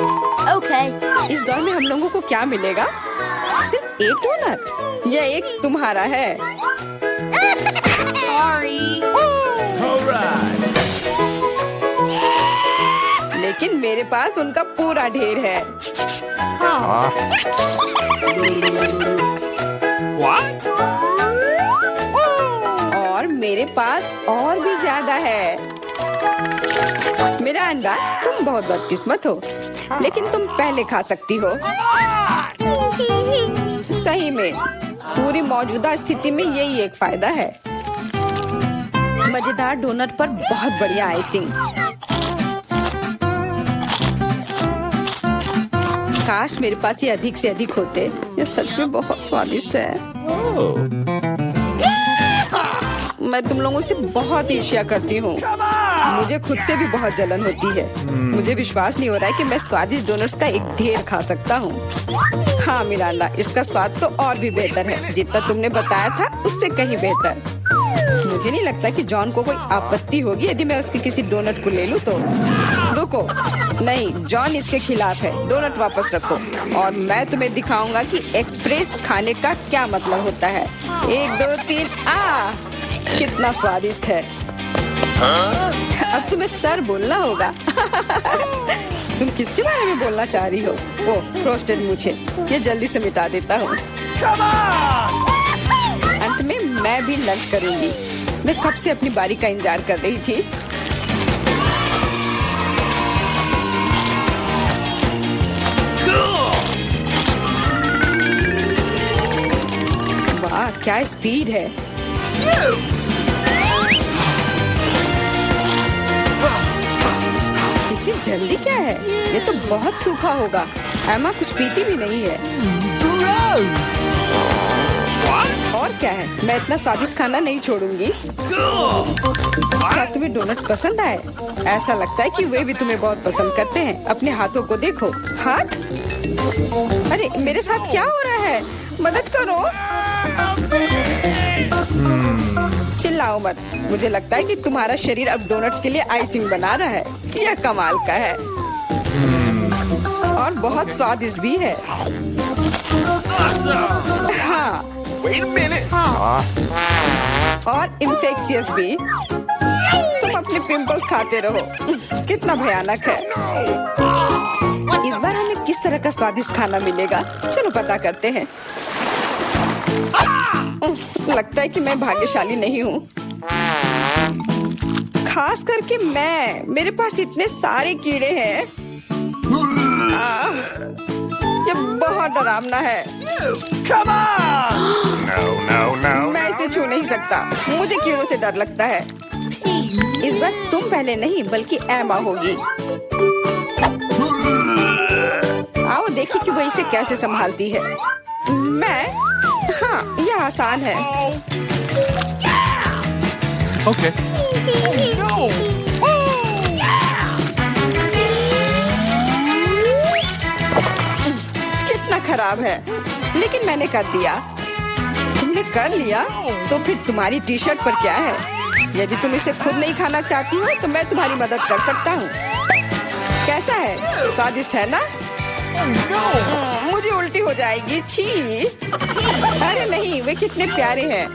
Okay. इस दौर में हम लोगों को क्या मिलेगा? सिर्फ एक डोनट। यह एक तुम्हारा है। Sorry. All right. लेकिन मेरे पास उनका पूरा ढेर है। What? और मेरे पास और भी ज्यादा है। मेरा अंडा, तुम बहुत बदकिस्मत हो। लेकिन तुम पहले खा सकती हो। सही में पूरी मौजूदा स्थिति में यही एक फायदा है। मजेदार डोनट पर बहुत बढ़िया आइसिंग। काश मेरे पास ये अधिक से अधिक होते। ये सच में बहुत स्वादिष्ट है। मैं तुम लोगों से बहुत ईर्ष्या करती हूँ। मुझे खुद से भी बहुत जलन होती है। मुझे विश्वास नहीं हो रहा है कि मैं स्वादिष्ट डोनट्स का एक ढेर खा सकता हूँ। हाँ मिरांडा, इसका स्वाद तो और भी बेहतर है। जितना तुमने बताया था उससे कहीं बेहतर। मुझे नहीं लगता कि जॉन को कोई आपत्ति होगी यदि मैं उसके किसी डोनट को ले लूं तो। रुको, नहीं, जॉन इसके खिलाफ है। डोनट वापस रखो और मैं तुम्हें दिखाऊंगा कि एक्सप्रेस खाने का क्या मतलब होता है। 1 2 3 आ! कितना स्वादिष्ट है। अब तुम्हें सर बोलना होगा। तुम किसके बारे में बोलना चाह रही हो? ओ, फ्रोस्टेड मूछें। ये जल्दी से मिटा देता हूँ। अंत में मैं भी लंच करूंगी। मैं कब से अपनी बारी का इंतजार कर रही थी। वाह, क्या स्पीड है। इतनी जल्दी क्या है? ये तो बहुत सूखा होगा। एमा कुछ पीती भी नहीं है। और क्या है, मैं इतना स्वादिष्ट खाना नहीं छोड़ूंगी। क्या तुम्हें डोनट्स पसंद आए? ऐसा लगता है कि वे भी तुम्हें बहुत पसंद करते हैं। अपने हाथों को देखो। हाथ? अरे मेरे साथ क्या हो रहा है? मदद करो। चिल्लाओ मत। मुझे लगता है कि तुम्हारा शरीर अब डोनट्स के लिए आइसिंग बना रहा है। यह कमाल का है और बहुत स्वादिष्ट भी है। हाँ, और इन्फेक्शियस भी। तुम अपने पिंपल्स खाते रहो। कितना भयानक है। इस बार हमें किस तरह का स्वादिष्ट खाना मिलेगा? चलो पता करते हैं। लगता है कि मैं भाग्यशाली नहीं हूँ, खास करके मैं। मेरे पास इतने सारे कीड़े हैं। ये बहुत डरावना है। मैं इसे छू नहीं सकता। मुझे कीड़ों से डर लगता है। इस बार तुम पहले नहीं बल्कि एमा होगी। आओ देखिए कि वो इसे कैसे संभालती है। मैं? हाँ, यह आसान है। Okay. कितना खराब है, लेकिन मैंने कर दिया। तुमने कर लिया तो फिर तुम्हारी टी शर्ट पर क्या है? यदि तुम इसे खुद नहीं खाना चाहती हो तो मैं तुम्हारी मदद कर सकता हूँ। कैसा है? स्वादिष्ट है ना? मुझे उल्टी हो जाएगी। छी! अरे नहीं, वे कितने प्यारे हैं।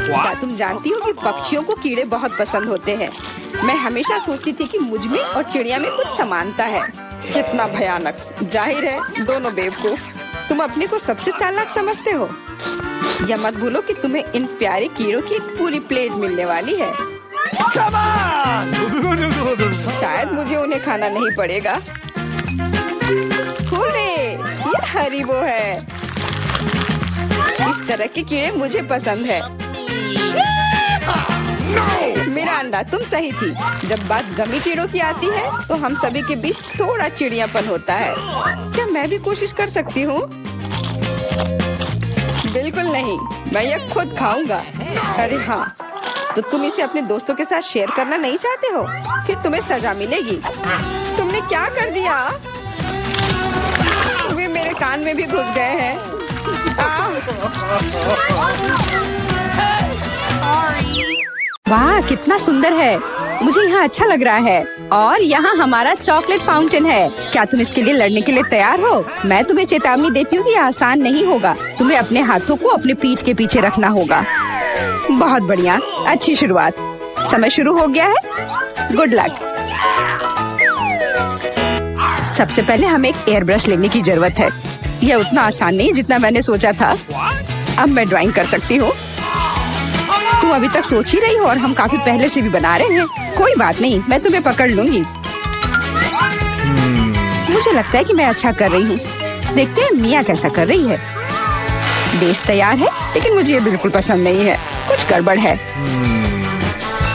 क्या तुम जानती हो कि पक्षियों को कीड़े बहुत पसंद होते हैं? मैं हमेशा सोचती थी कि मुझ में और चिड़िया में कुछ समानता है। कितना भयानक। जाहिर है दोनों बेवकूफ। तुम अपने को सबसे चालाक समझते हो। या मत भूलो कि तुम्हें इन प्यारे कीड़ों की एक पूरी प्लेट मिलने वाली है। शायद मुझे उन्हें खाना नहीं पड़ेगा। हुर्रे! ये हरीबो है। इस तरह के कीड़े मुझे पसंद है। मिरांडा, तुम सही थी। जब बात गमी कीड़ों की आती है तो हम सभी के बीच थोड़ा चिड़ियापन होता है। क्या मैं भी कोशिश कर सकती हूँ? बिल्कुल नहीं, मैं यह खुद खाऊंगा। अरे हाँ, तो तुम इसे अपने दोस्तों के साथ शेयर करना नहीं चाहते हो? फिर तुम्हें सजा मिलेगी। तुमने क्या कर दिया? वे मेरे कान में भी घुस गए हैं। वाह, कितना सुंदर है। मुझे यहाँ अच्छा लग रहा है। और यहाँ हमारा चॉकलेट फाउंटेन है। क्या तुम इसके लिए लड़ने के लिए तैयार हो? मैं तुम्हें चेतावनी देती हूँ कि यह आसान नहीं होगा। तुम्हें अपने हाथों को अपने पीठ के पीछे रखना होगा। बहुत बढ़िया, अच्छी शुरुआत। समय शुरू हो गया है। Good luck. सबसे पहले हमें एक एयर ब्रश लेने की जरूरत है। यह उतना आसान नहीं जितना मैंने सोचा था। अब मैं ड्राइंग कर सकती हूँ। तुम अभी तक सोच ही रही हो और हम काफी पहले से भी बना रहे हैं। कोई बात नहीं, मैं तुम्हें पकड़ लूंगी। मुझे लगता है कि मैं अच्छा कर रही हूँ। देखते हैं मिया कैसा कर रही है। बेस तैयार है, लेकिन मुझे ये बिल्कुल पसंद नहीं है। कुछ गड़बड़ है।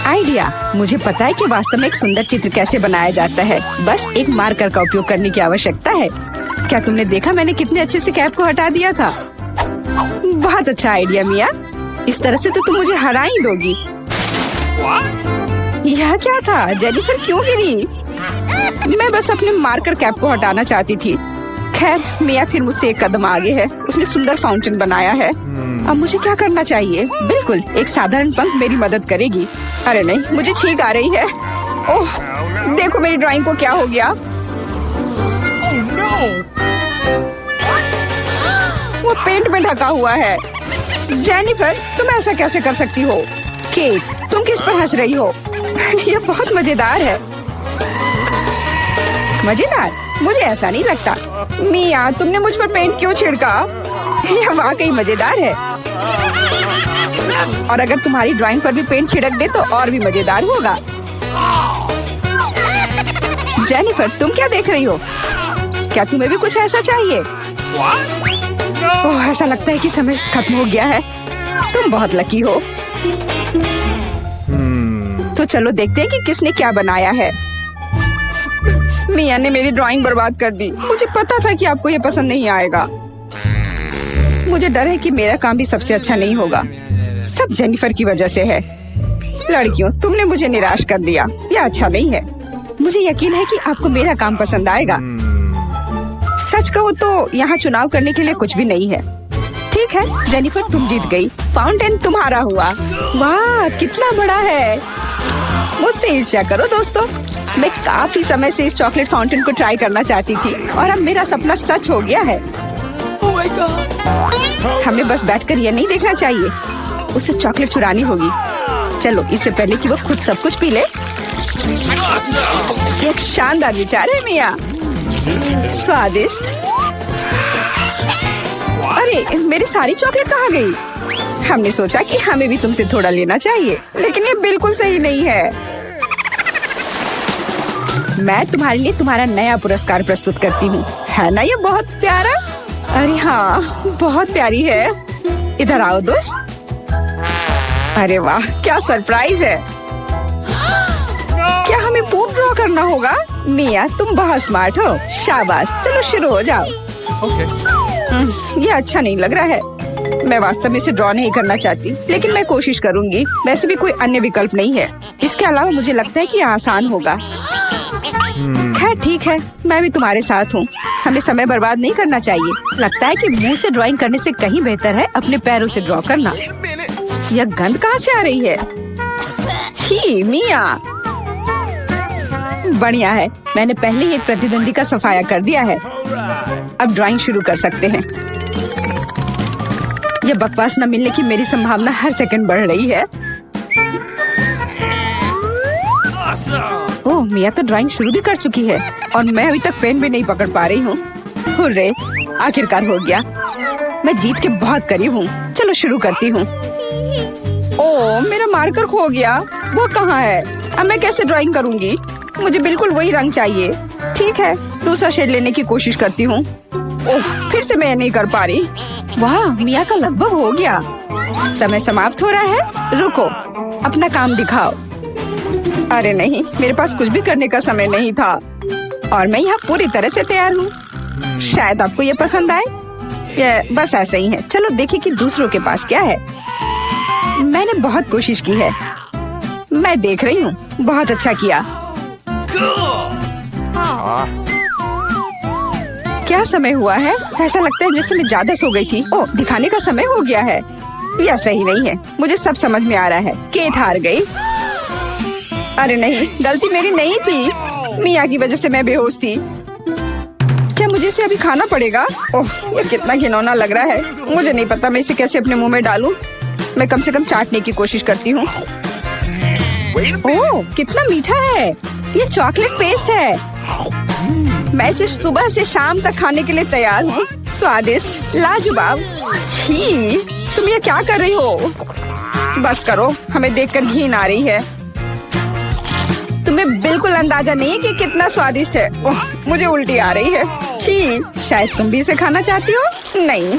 आइडिया, मुझे पता है कि वास्तव में एक सुंदर चित्र कैसे बनाया जाता है। बस एक मार्कर का उपयोग करने की आवश्यकता है। क्या तुमने देखा मैंने कितने अच्छे से कैप को हटा दिया था? बहुत अच्छा आइडिया मिया। इस तरह से तो तुम मुझे हरा ही दोगी। What? यह क्या था? जेनिफर क्यों गिरी? मैं बस अपने मार्कर कैप को हटाना चाहती थी। खैर, मिया फिर मुझसे एक कदम आगे है। उसने सुंदर फाउंटेन बनाया है। अब मुझे क्या करना चाहिए? बिल्कुल, एक साधारण पंख मेरी मदद करेगी। अरे नहीं, मुझे छींक आ रही है। ओह, देखो मेरी ड्राइंग को क्या हो गया। Oh no! वो पेंट में ढका हुआ है। जेनिफर, तुम ऐसा कैसे कर सकती हो? केट, तुम किस पर हंस रही हो? ये बहुत मजेदार है। मजेदार? मुझे ऐसा नहीं लगता। मिया, तुमने मुझ पर पेंट क्यों छिड़का? यह वाकई मजेदार है। और अगर तुम्हारी ड्राइंग पर भी पेंट छिड़क दे तो और भी मजेदार होगा। जेनिफर, तुम क्या देख रही हो? क्या तुम्हें भी कुछ ऐसा चाहिए? What? No! ओह, ऐसा लगता है कि समय खत्म हो गया है। तुम बहुत लकी हो। तो चलो देखते हैं कि किसने क्या बनाया है। मिया ने मेरी ड्राइंग बर्बाद कर दी। मुझे पता था कि आपको ये पसंद नहीं आएगा। मुझे डर है कि मेरा काम भी सबसे अच्छा नहीं होगा। सब जेनिफर की वजह से है। लड़कियों, तुमने मुझे निराश कर दिया। यह अच्छा नहीं है। मुझे यकीन है कि आपको मेरा काम पसंद आएगा। सच कहो तो यहाँ चुनाव करने के लिए कुछ भी नहीं है। ठीक है जेनिफर, तुम जीत गई। फाउंटेन तुम्हारा हुआ। वाह, कितना बड़ा है। मुझसे ईर्ष्या करो दोस्तों। मैं काफी समय से इस चॉकलेट फाउंटेन को ट्राई करना चाहती थी और अब मेरा सपना सच हो गया है। Oh my God! हमें बस बैठकर ये नहीं देखना चाहिए, उसे चॉकलेट चुरानी होगी। चलो, इससे पहले कि वो खुद सब कुछ पी ले। Awesome! एक शानदार विचार है मिया। स्वादिष्ट। अरे, मेरी सारी चॉकलेट कहाँ गई? हमने सोचा कि हमें भी तुमसे थोड़ा लेना चाहिए, लेकिन ये बिल्कुल सही नहीं है। मैं तुम्हारे लिए तुम्हारा नया पुरस्कार प्रस्तुत करती हूँ। है ना ये बहुत प्यारा? अरे हाँ, बहुत प्यारी है। इधर आओ दोस्त। अरे वाह, क्या सरप्राइज है। क्या हमें पूप ड्रॉ करना होगा? मिया, तुम बहुत स्मार्ट हो। शाबाश, चलो शुरू हो जाओ। Okay. ये अच्छा नहीं लग रहा है। मैं वास्तव में इसे ड्रॉ नहीं करना चाहती, लेकिन मैं कोशिश करूंगी। वैसे भी कोई अन्य विकल्प नहीं है। इसके अलावा मुझे लगता है कि ये आसान होगा। खैर ठीक है, मैं भी तुम्हारे साथ हूँ। हमें समय बर्बाद नहीं करना चाहिए। लगता है कि मुंह से ड्राइंग करने से कहीं बेहतर है अपने पैरों से ड्रॉ करना। यह गंध कहाँ से आ रही है? छी मिया। बढ़िया है, मैंने पहले ही एक प्रतिद्वंदी का सफाया कर दिया है। अब ड्राइंग शुरू कर सकते हैं। यह बकवास न मिलने की मेरी संभावना हर सेकंड बढ़ रही है। Awesome! ओह, मिया तो ड्राइंग शुरू भी कर चुकी है और मैं अभी तक पेन भी नहीं पकड़ पा रही हूँ। हुर्रे, आखिरकार हो गया। मैं जीत के बहुत करीब हूँ। चलो शुरू करती हूँ। ओह, मेरा मार्कर खो गया। वो कहाँ है? अब मैं कैसे ड्राइंग करूँगी? मुझे बिल्कुल वही रंग चाहिए। ठीक है, दूसरा शेड लेने की कोशिश करती हूँ। ओह, फिर से मैं नहीं कर पा रही। वाह, मिया का लगभग हो गया। समय समाप्त हो रहा है। रुको, अपना काम दिखाओ। अरे नहीं, मेरे पास कुछ भी करने का समय नहीं था और मैं यहाँ पूरी तरह से तैयार हूँ। शायद आपको ये पसंद आए। ये बस ऐसा ही है। चलो देखें कि दूसरों के पास क्या है। मैंने बहुत कोशिश की है। मैं देख रही हूँ। बहुत अच्छा किया। क्या समय हुआ है? ऐसा लगता है जैसे मैं ज्यादा सो गई थी। ओह, दिखाने का समय हो गया है। यह सही नहीं है। मुझे सब समझ में आ रहा है। केट हार गई। अरे नहीं, गलती मेरी नहीं थी। मिया की वजह से मैं बेहोश थी। क्या मुझे इसे अभी खाना पड़ेगा? ओह, ये कितना घिनौना लग रहा है। मुझे नहीं पता मैं इसे कैसे अपने मुंह में डालूं। मैं कम से कम चाटने की कोशिश करती हूँ। ओह, कितना मीठा है। ये चॉकलेट पेस्ट है। मैं इसे सुबह से शाम तक खाने के लिए तैयार हूँ। स्वादिष्ट, लाजवाब। छी, तुम ये क्या कर रही हो? बस करो, हमें देखकर घिन आ रही है। तुम्हें बिल्कुल अंदाजा नहीं है कि कितना स्वादिष्ट है। ओह, मुझे उल्टी आ रही है। छी, शायद तुम भी इसे खाना चाहती हो? नहीं।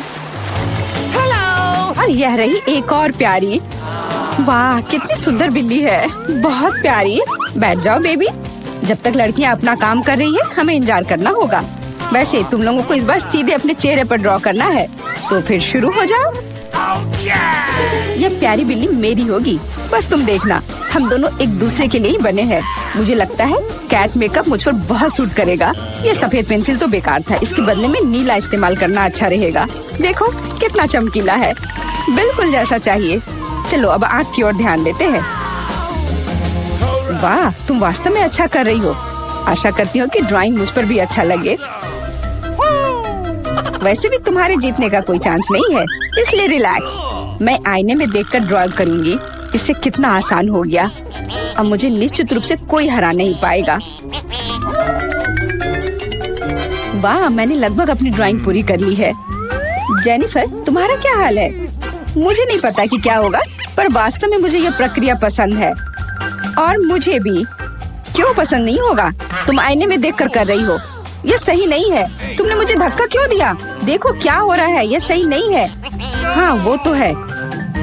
और यह रही एक और प्यारी। वाह, कितनी सुंदर बिल्ली है, बहुत प्यारी। बैठ जाओ बेबी। जब तक लड़कियां अपना काम कर रही है, हमें इंतजार करना होगा। वैसे तुम लोगों को इस बार सीधे अपने चेहरे पर ड्रॉ करना है, तो फिर शुरू हो जाओ। यह प्यारी बिल्ली मेरी होगी, बस तुम देखना। हम दोनों एक दूसरे के लिए ही बने हैं। मुझे लगता है कैट मेकअप मुझ पर बहुत सूट करेगा। ये सफेद पेंसिल तो बेकार था, इसके बदले में नीला इस्तेमाल करना अच्छा रहेगा। देखो कितना चमकीला है, बिल्कुल जैसा चाहिए। चलो अब आँख की ओर ध्यान देते हैं। वाह, तुम वास्तव में अच्छा कर रही हो। आशा करती हूँ कि ड्राइंग मुझ पर भी अच्छा लगे। वैसे भी तुम्हारे जीतने का कोई चांस नहीं है, इसलिए रिलैक्स। मैं आईने में देखकर ड्रॉ करूंगी। इससे कितना आसान हो गया। अब मुझे निश्चित रूप से कोई हरा नहीं पाएगा। वाह, मैंने लगभग अपनी ड्राइंग पूरी कर ली है। जेनिफर, तुम्हारा क्या हाल है? मुझे नहीं पता कि क्या होगा, पर वास्तव में मुझे यह प्रक्रिया पसंद है। और मुझे भी। क्यों पसंद नहीं होगा? तुम आईने में देखकर कर रही हो। ये सही नहीं है। तुमने मुझे धक्का क्यों दिया? देखो क्या हो रहा है, ये सही नहीं है। हाँ वो तो है,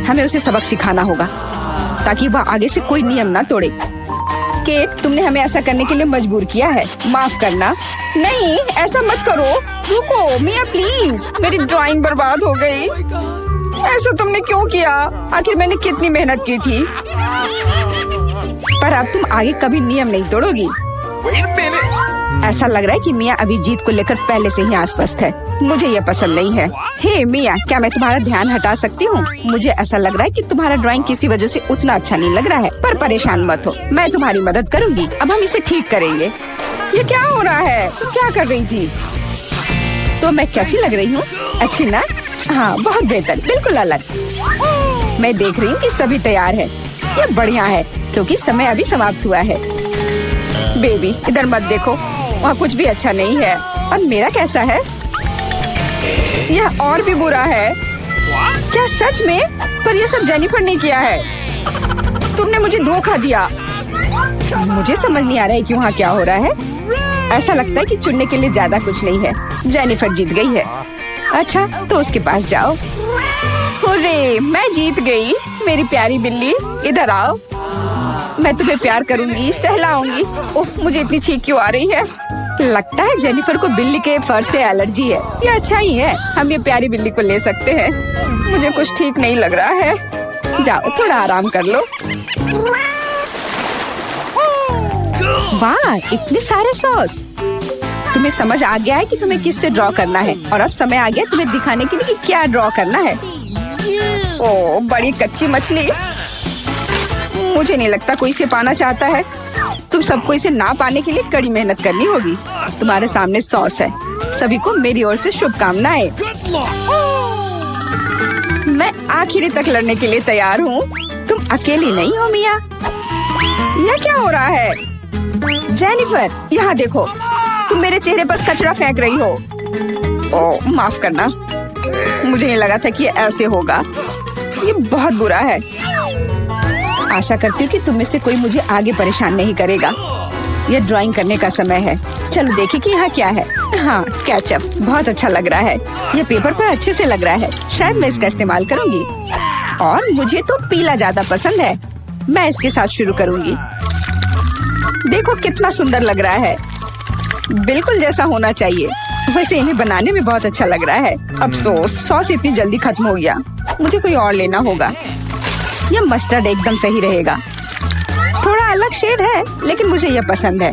हमें उसे सबक सिखाना होगा ताकि वह आगे से कोई नियम ना तोड़े। केट, तुमने हमें ऐसा करने के लिए मजबूर किया है, माफ करना। नहीं, ऐसा मत करो। रुको मिया प्लीज, मेरी ड्राइंग बर्बाद हो गई। ऐसा तुमने क्यों किया? आखिर मैंने कितनी मेहनत की थी। पर अब तुम आगे कभी नियम नहीं तोड़ोगी। ऐसा लग रहा है कि मिया अभी जीत को लेकर पहले से ही आश्वस्त है। मुझे ये पसंद नहीं है। हे मिया, क्या मैं तुम्हारा ध्यान हटा सकती हूँ? मुझे ऐसा लग रहा है कि तुम्हारा ड्राइंग किसी वजह से उतना अच्छा नहीं लग रहा है, पर परेशान मत हो, मैं तुम्हारी मदद करूँगी। अब हम इसे ठीक करेंगे। ये क्या हो रहा है? तुम क्या कर रही थी? तो मैं कैसी लग रही हूँ? अच्छी ना? हाँ, बहुत बेहतर, बिल्कुल अलग। मैं देख रही हूँ कि सभी तैयार है। ये बढ़िया है, क्योंकि समय अभी समाप्त हुआ है। बेबी, इधर मत देखो, वहाँ कुछ भी अच्छा नहीं है। और मेरा कैसा है? यह और भी बुरा है। क्या सच में? पर यह सब जेनिफर ने किया है। तुमने मुझे धोखा दिया। मुझे समझ नहीं आ रहा है कि वहाँ क्या हो रहा है। ऐसा लगता है कि चुनने के लिए ज्यादा कुछ नहीं है। जेनिफर जीत गई है। अच्छा, तो उसके पास जाओ। हुर्रे, मैं जीत गई। मेरी प्यारी बिल्ली, इधर आओ। मैं तुम्हें प्यार करूंगी, सहलाऊंगी। ओह, मुझे इतनी छींक क्यों आ रही है? लगता है जेनिफर को बिल्ली के फर से एलर्जी है। ये अच्छा ही है, हम ये प्यारी बिल्ली को ले सकते हैं। मुझे कुछ ठीक नहीं लग रहा है। जाओ, थोड़ा आराम कर लो। वाह, इतने सारे सॉस। तुम्हें समझ आ गया है कि तुम्हें किससे ड्रॉ करना है, और अब समय आ गया तुम्हें दिखाने के लिए कि क्या ड्रॉ करना है। ओह, बड़ी कच्ची मछली। मुझे नहीं लगता कोई इसे पाना चाहता है। तुम सबको इसे ना पाने के लिए कड़ी मेहनत करनी होगी। तुम्हारे सामने सॉस है। सभी को मेरी ओर से शुभकामनाएं। मैं आखिरी तक लड़ने के लिए तैयार हूँ। तुम अकेली नहीं हो मिया। यह क्या हो रहा है? जेनिफर, यहाँ देखो, तुम मेरे चेहरे पर कचरा फेंक रही हो। ओह, माफ करना, मुझे नहीं लगा था कि ये ऐसे होगा। ये बहुत बुरा है। आशा करती हूँ कि तुम में से कोई मुझे आगे परेशान नहीं करेगा। यह ड्राइंग करने का समय है। चलो देखिए कि यहाँ क्या है। हाँ, केचप बहुत अच्छा लग रहा है। यह पेपर पर अच्छे से लग रहा है। शायद मैं इसका इस्तेमाल करूँगी। और मुझे तो पीला ज्यादा पसंद है। मैं इसके साथ शुरू करूँगी। देखो कितना सुंदर लग रहा है, बिल्कुल जैसा होना चाहिए। वैसे इन्हें बनाने में बहुत अच्छा लग रहा है। अफसोस, सॉस इतनी जल्दी खत्म हो गया। मुझे कोई और लेना होगा। यह मस्टर्ड एकदम सही रहेगा। थोड़ा अलग शेड है, लेकिन मुझे यह पसंद है।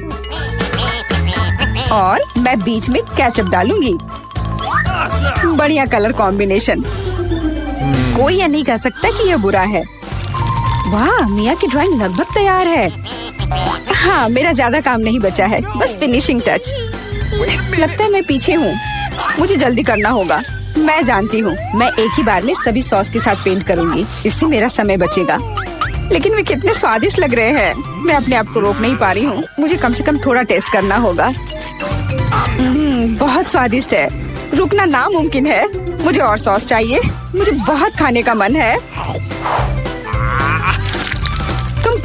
और मैं बीच में केचप डालूंगी। बढ़िया कलर कॉम्बिनेशन। कोई यह नहीं कह सकता कि यह बुरा है। वाह, मिया की ड्राइंग लगभग तैयार है। हाँ, मेरा ज्यादा काम नहीं बचा है, बस फिनिशिंग टच। लगता है मैं पीछे हूँ। मुझे जल्दी करना होगा। मैं जानती हूँ, मैं एक ही बार में सभी सॉस के साथ पेंट करूँगी। इससे मेरा समय बचेगा। लेकिन वे कितने स्वादिष्ट लग रहे हैं। मैं अपने आप को रोक नहीं पा रही हूँ। मुझे कम से कम थोड़ा टेस्ट करना होगा। बहुत स्वादिष्ट है। रुकना नामुमकिन है। मुझे और सॉस चाहिए। मुझे बहुत खाने का मन है।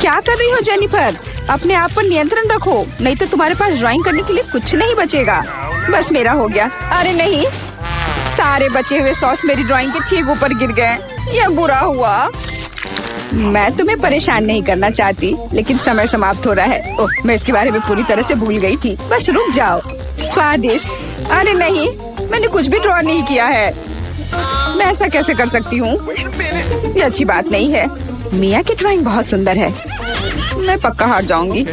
क्या कर रही हो जेनिफर? अपने आप पर नियंत्रण रखो, नहीं तो तुम्हारे पास ड्राइंग करने के लिए कुछ नहीं बचेगा। बस मेरा हो गया। अरे नहीं, सारे बचे हुए सॉस मेरी ड्राइंग के ठीक ऊपर गिर गए। यह बुरा हुआ। मैं तुम्हें परेशान नहीं करना चाहती, लेकिन समय समाप्त हो रहा है। ओह, मैं इसके बारे में पूरी तरह से भूल गई थी। बस रुक जाओ। स्वादिष्ट। अरे नहीं, मैंने कुछ भी ड्रॉ नहीं किया है। मैं ऐसा कैसे कर सकती हूँ? ये अच्छी बात नहीं है। मिया की ड्राइंग बहुत सुंदर है। मैं पक्का हार जाऊंगी।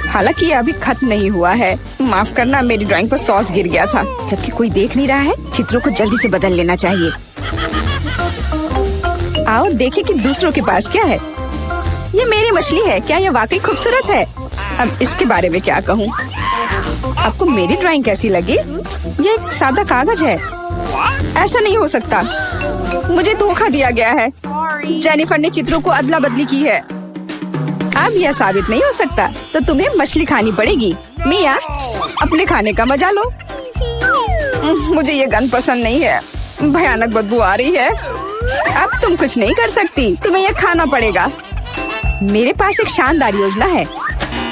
हालांकि ये अभी खत्म नहीं हुआ है। माफ करना, मेरी ड्राइंग पर सॉस गिर गया था। जबकि कोई देख नहीं रहा है, चित्रों को जल्दी से बदल लेना चाहिए। आओ देखें कि दूसरों के पास क्या है। ये मेरी मछली है। क्या ये वाकई खूबसूरत है? अब इसके बारे में क्या कहूँ? आपको मेरी ड्राइंग कैसी लगी? ये एक सादा कागज है। ऐसा नहीं हो सकता। मुझे धोखा दिया गया है। जेनिफर ने चित्रों को अदला बदली की है। अब यह साबित नहीं हो सकता, तो तुम्हें मछली खानी पड़ेगी। मिया, अपने खाने का मजा लो। मुझे ये गंध पसंद नहीं है। भयानक बदबू आ रही है। अब तुम कुछ नहीं कर सकती, तुम्हें यह खाना पड़ेगा। मेरे पास एक शानदार योजना है।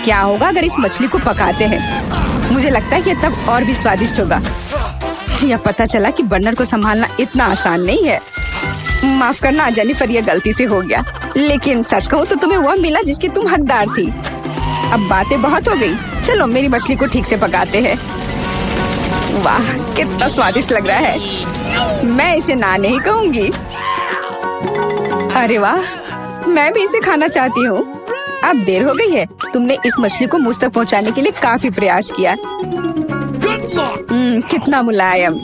क्या होगा अगर इस मछली को पकाते हैं? मुझे लगता है कि तब और भी स्वादिष्ट होगा। यह पता चला कि बर्नर को संभालना इतना आसान नहीं है। माफ करना जेनिफर, यह गलती से हो गया। लेकिन सच कहूँ तो तुम्हें वह मिला जिसकी तुम हकदार थी। अब बातें बहुत हो गई। चलो मेरी मछली को ठीक से पकाते हैं। वाह, कितना स्वादिष्ट लग रहा है। मैं इसे ना नहीं कहूँगी। अरे वाह, मैं भी इसे खाना चाहती हूँ। अब देर हो गई है। तुमने इस मछली को मुझ तक पहुँचाने के लिए काफी प्रयास किया। कितना मुलायम।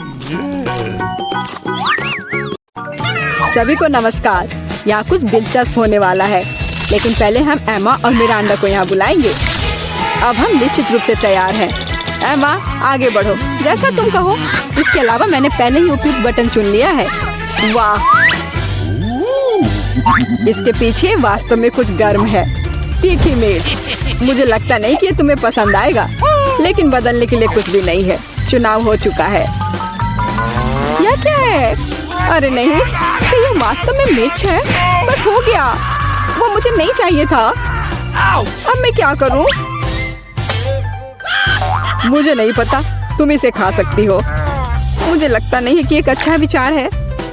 सभी को नमस्कार। यहाँ कुछ दिलचस्प होने वाला है, लेकिन पहले हम एमा और मिरांडा को यहाँ बुलाएंगे। अब हम निश्चित रूप से तैयार हैं। एमा, आगे बढ़ो, जैसा तुम कहो। इसके अलावा मैंने पहले ही उपयुक्त बटन चुन लिया है। वाह, इसके पीछे वास्तव में कुछ गर्म है। तीखी मिर्च। मुझे लगता नहीं कि ये तुम्हें पसंद आएगा, लेकिन बदलने के लिए कुछ भी नहीं है। चुनाव हो चुका है। यह क्या है? अरे नहीं, तो ये वास्तव में मिर्च है। बस हो गया। वो मुझे नहीं चाहिए था। अब मैं क्या करूं? मुझे नहीं पता। तुम इसे खा सकती हो। मुझे लगता नहीं है कि एक अच्छा विचार है,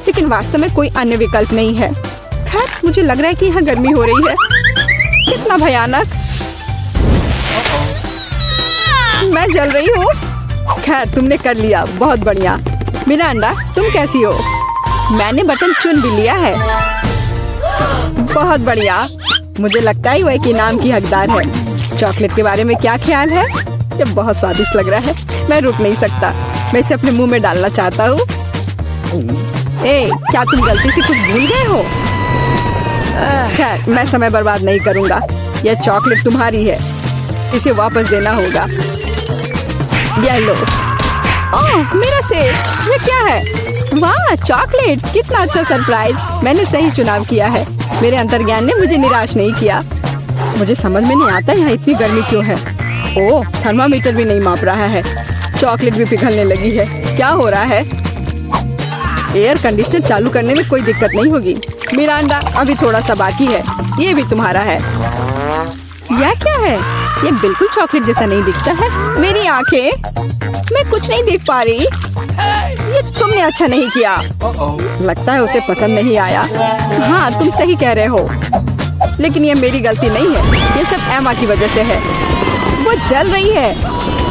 लेकिन वास्तव में कोई अन्य विकल्प नहीं है। खैर, मुझे लग रहा है कि यहाँ गर्मी हो रही है। कितना भयानक। मैं जल रही हूँ। खैर, तुमने कर लिया, बहुत बढ़िया। मिरांडा, तुम कैसी हो? मैंने बटन चुन भी लिया है। बहुत बढ़िया। मुझे लगता है वह एक इनाम की हकदार है। चॉकलेट के बारे में क्या ख्याल है? ये बहुत स्वादिष्ट लग रहा है। मैं रुक नहीं सकता। मैं इसे अपने मुंह में डालना चाहता हूँ। क्या तुम गलती से कुछ भूल गए हो? खैर, मैं समय बर्बाद नहीं करूँगा। यह चॉकलेट तुम्हारी है। इसे वापस देना होगा। ये लो। ओह, मेरा सेब। ये क्या है? वाह, चॉकलेट। कितना अच्छा सरप्राइज। मैंने सही चुनाव किया है। मेरे अंतर्ज्ञान ने मुझे निराश नहीं किया। मुझे समझ में नहीं आता यहाँ इतनी गर्मी क्यों है। ओह, थर्मामीटर भी नहीं माप रहा है। चॉकलेट भी पिघलने लगी है। क्या हो रहा है? एयर कंडीशनर चालू करने में कोई दिक्कत नहीं होगी। मिरांडा, अभी थोड़ा सा बाकी है। ये भी तुम्हारा है। यह क्या है? ये बिल्कुल चॉकलेट जैसा नहीं दिखता है। मेरी आंखें, मैं कुछ नहीं देख पा रही। ये तुमने अच्छा नहीं किया। लगता है उसे पसंद नहीं आया। हाँ, तुम सही कह रहे हो, लेकिन ये मेरी गलती नहीं है। ये सब एमा की वजह से है। वो जल रही है।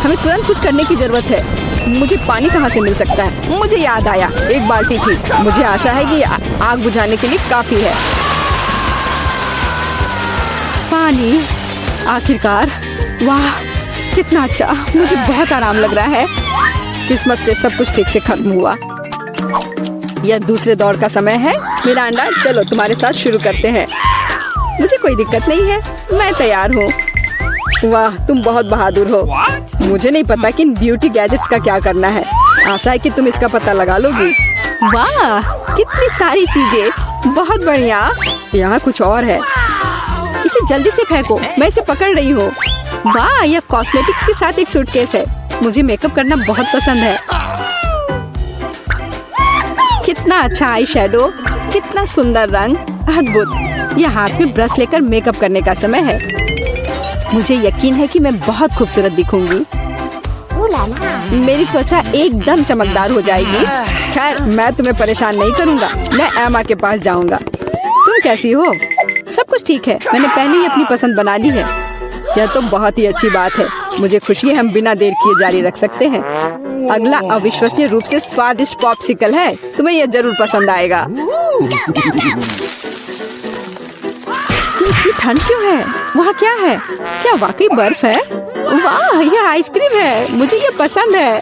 हमें तुरंत कुछ करने की जरूरत है। मुझे पानी कहाँ से मिल सकता है? मुझे याद आया, एक बाल्टी थी। मुझे आशा है कि आग बुझाने के लिए काफी है। पानी, आखिरकार। वाह, कितना अच्छा। मुझे बहुत आराम लग रहा है। किस्मत से सब कुछ ठीक से खत्म हुआ। यह दूसरे दौर का समय है। मिरांडा, चलो तुम्हारे साथ शुरू करते हैं। मुझे कोई दिक्कत नहीं है। मैं तैयार हूँ। वाह, तुम बहुत बहादुर हो। मुझे नहीं पता कि इन ब्यूटी गैजेट्स का क्या करना है। आशा है कि तुम इसका पता लगा लोगी। वाह, कितनी सारी चीजें। बहुत बढ़िया। यहाँ कुछ और है। इसे जल्दी से फेंको। मैं इसे पकड़ रही हूँ। वाह, यह कॉस्मेटिक्स के साथ एक सूटकेस है। मुझे मेकअप करना बहुत पसंद है। कितना अच्छा आई शेडो। कितना सुंदर रंग। अद्भुत। यह हाथ में ब्रश लेकर मेकअप करने का समय है। मुझे यकीन है कि मैं बहुत खूबसूरत दिखूंगी। मेरी त्वचा एकदम चमकदार हो जाएगी। खैर, मैं तुम्हें परेशान नहीं करूंगा। मैं एमा के पास जाऊंगा। तुम कैसी हो? सब कुछ ठीक है। मैंने पहले ही अपनी पसंद बना ली है। यह तो बहुत ही अच्छी बात है। मुझे खुशी है हम बिना देर किए जारी रख सकते हैं। अगला अविश्वसनीय रूप से स्वादिष्ट पॉप्सिकल है। तुम्हें यह जरूर पसंद आएगा। इतनी ठंड क्यों है? वहाँ क्या है? क्या वाकई बर्फ है? वाह, यह आइसक्रीम है। मुझे यह पसंद है।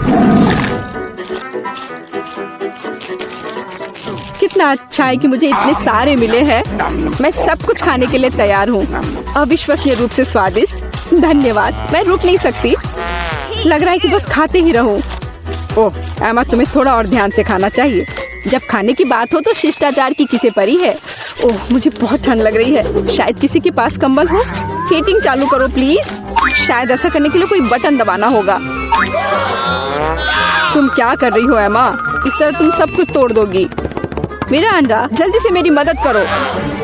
कितना अच्छा है कि मुझे इतने सारे मिले हैं। मैं सब कुछ खाने के लिए तैयार हूँ। अविश्वसनीय रूप से स्वादिष्ट। धन्यवाद। मैं रुक नहीं सकती। लग रहा है कि बस खाते ही रहूं। ओह एमा, तुम्हें थोड़ा और ध्यान से खाना चाहिए। जब खाने की बात हो तो शिष्टाचार की किसे परी है। ओह, मुझे बहुत ठंड लग रही है। शायद किसी के पास कंबल हो। हीटिंग चालू करो प्लीज। शायद ऐसा करने के लिए कोई बटन दबाना होगा। तुम क्या कर रही हो एमा? इस तरह तुम सब कुछ तोड़ दोगी। मेरा अंडा, जल्दी से मेरी मदद करो।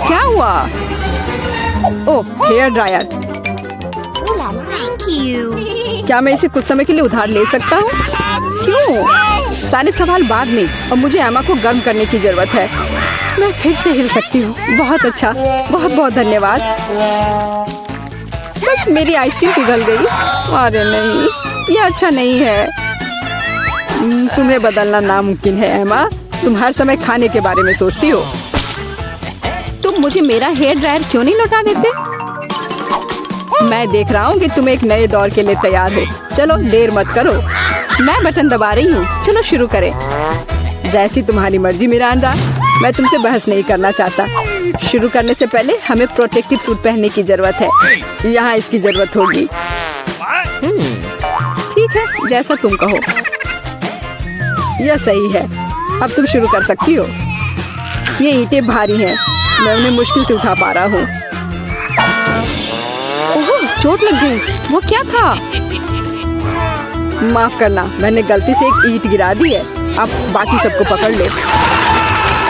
क्या हुआ? ओह, हेयर ड्रायर। क्या मैं इसे कुछ समय के लिए उधार ले सकता हूँ? क्यों? सारे सवाल बाद में। अब मुझे एमा को गर्म करने की जरूरत है। मैं फिर से हिल सकती हूँ। बहुत अच्छा, बहुत बहुत धन्यवाद। बस मेरी आइसक्रीम पिघल गई। अरे नहीं, यह अच्छा नहीं है। तुम्हें बदलना नामुमकिन है एमा। तुम हर समय खाने के बारे में सोचती हो। तुम मुझे मेरा हेयर ड्रायर क्यों नहीं लौटा देते? मैं देख रहा हूँ कि तुम एक नए दौर के लिए तैयार हो। चलो देर मत करो। मैं बटन दबा रही हूँ। चलो शुरू करें। जैसी तुम्हारी मर्जी मिरांडा। मैं तुमसे बहस नहीं करना चाहता। शुरू करने से पहले हमें प्रोटेक्टिव सूट पहनने की जरूरत है। यहाँ इसकी जरूरत होगी। ठीक है, जैसा तुम कहो। यह सही है। अब तुम शुरू कर सकती हो। ये ईंटें भारी हैं। मैं उन्हें मुश्किल से उठा पा रहा हूँ। ओह, चोट लग गई। वो क्या था? माफ करना, मैंने गलती से एक ईंट गिरा दी है। अब बाकी सबको पकड़ लो।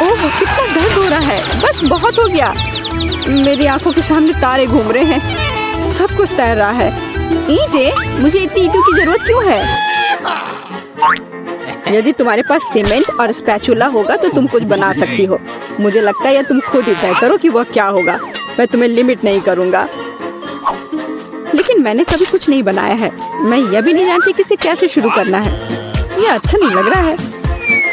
ओह, कितना दर्द हो रहा है। बस बहुत हो गया। मेरी आंखों के सामने तारे घूम रहे हैं। सब कुछ तैर रहा है। ईंटें? मुझे इतनी ईंटों की जरूरत क्यों है? यदि तुम्हारे पास सीमेंट और स्पैचुला होगा तो तुम कुछ बना सकती हो। मुझे लगता है या तुम खुद ही तय करो कि वह क्या होगा। मैं तुम्हें लिमिट नहीं करूँगा। लेकिन मैंने कभी कुछ नहीं बनाया है। मैं यह भी नहीं जानती कि इसे कैसे शुरू करना है। यह अच्छा नहीं लग रहा है।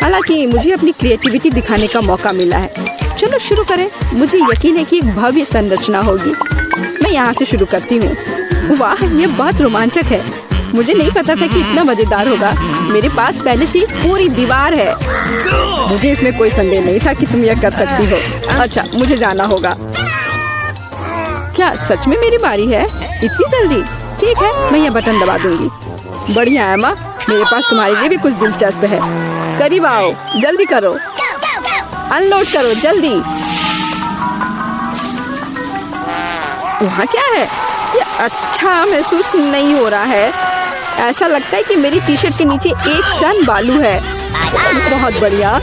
हालांकि मुझे अपनी क्रिएटिविटी दिखाने का मौका मिला है। चलो शुरू करें। मुझे यकीन है कि एक भव्य संरचना होगी। मैं यहाँ से शुरू करती हूँ। वाह, यह बहुत रोमांचक है। मुझे नहीं पता था कि इतना मजेदार होगा। मेरे पास पहले से पूरी दीवार है। मुझे इसमें कोई संदेह नहीं था कि तुम यह कर सकती हो। अच्छा, मुझे जाना होगा। क्या सच में मेरी बारी है? इतनी जल्दी? ठीक है, मैं यह बटन दबा दूंगी। बढ़िया एमा, मेरे पास तुम्हारे लिए भी कुछ दिलचस्प है। करीब आओ, जल्दी करो। अनलोड करो जल्दी। वहाँ क्या है? ये अच्छा महसूस नहीं हो रहा है। ऐसा लगता है कि मेरी टी शर्ट के नीचे 1 टन बालू है। बहुत बढ़िया।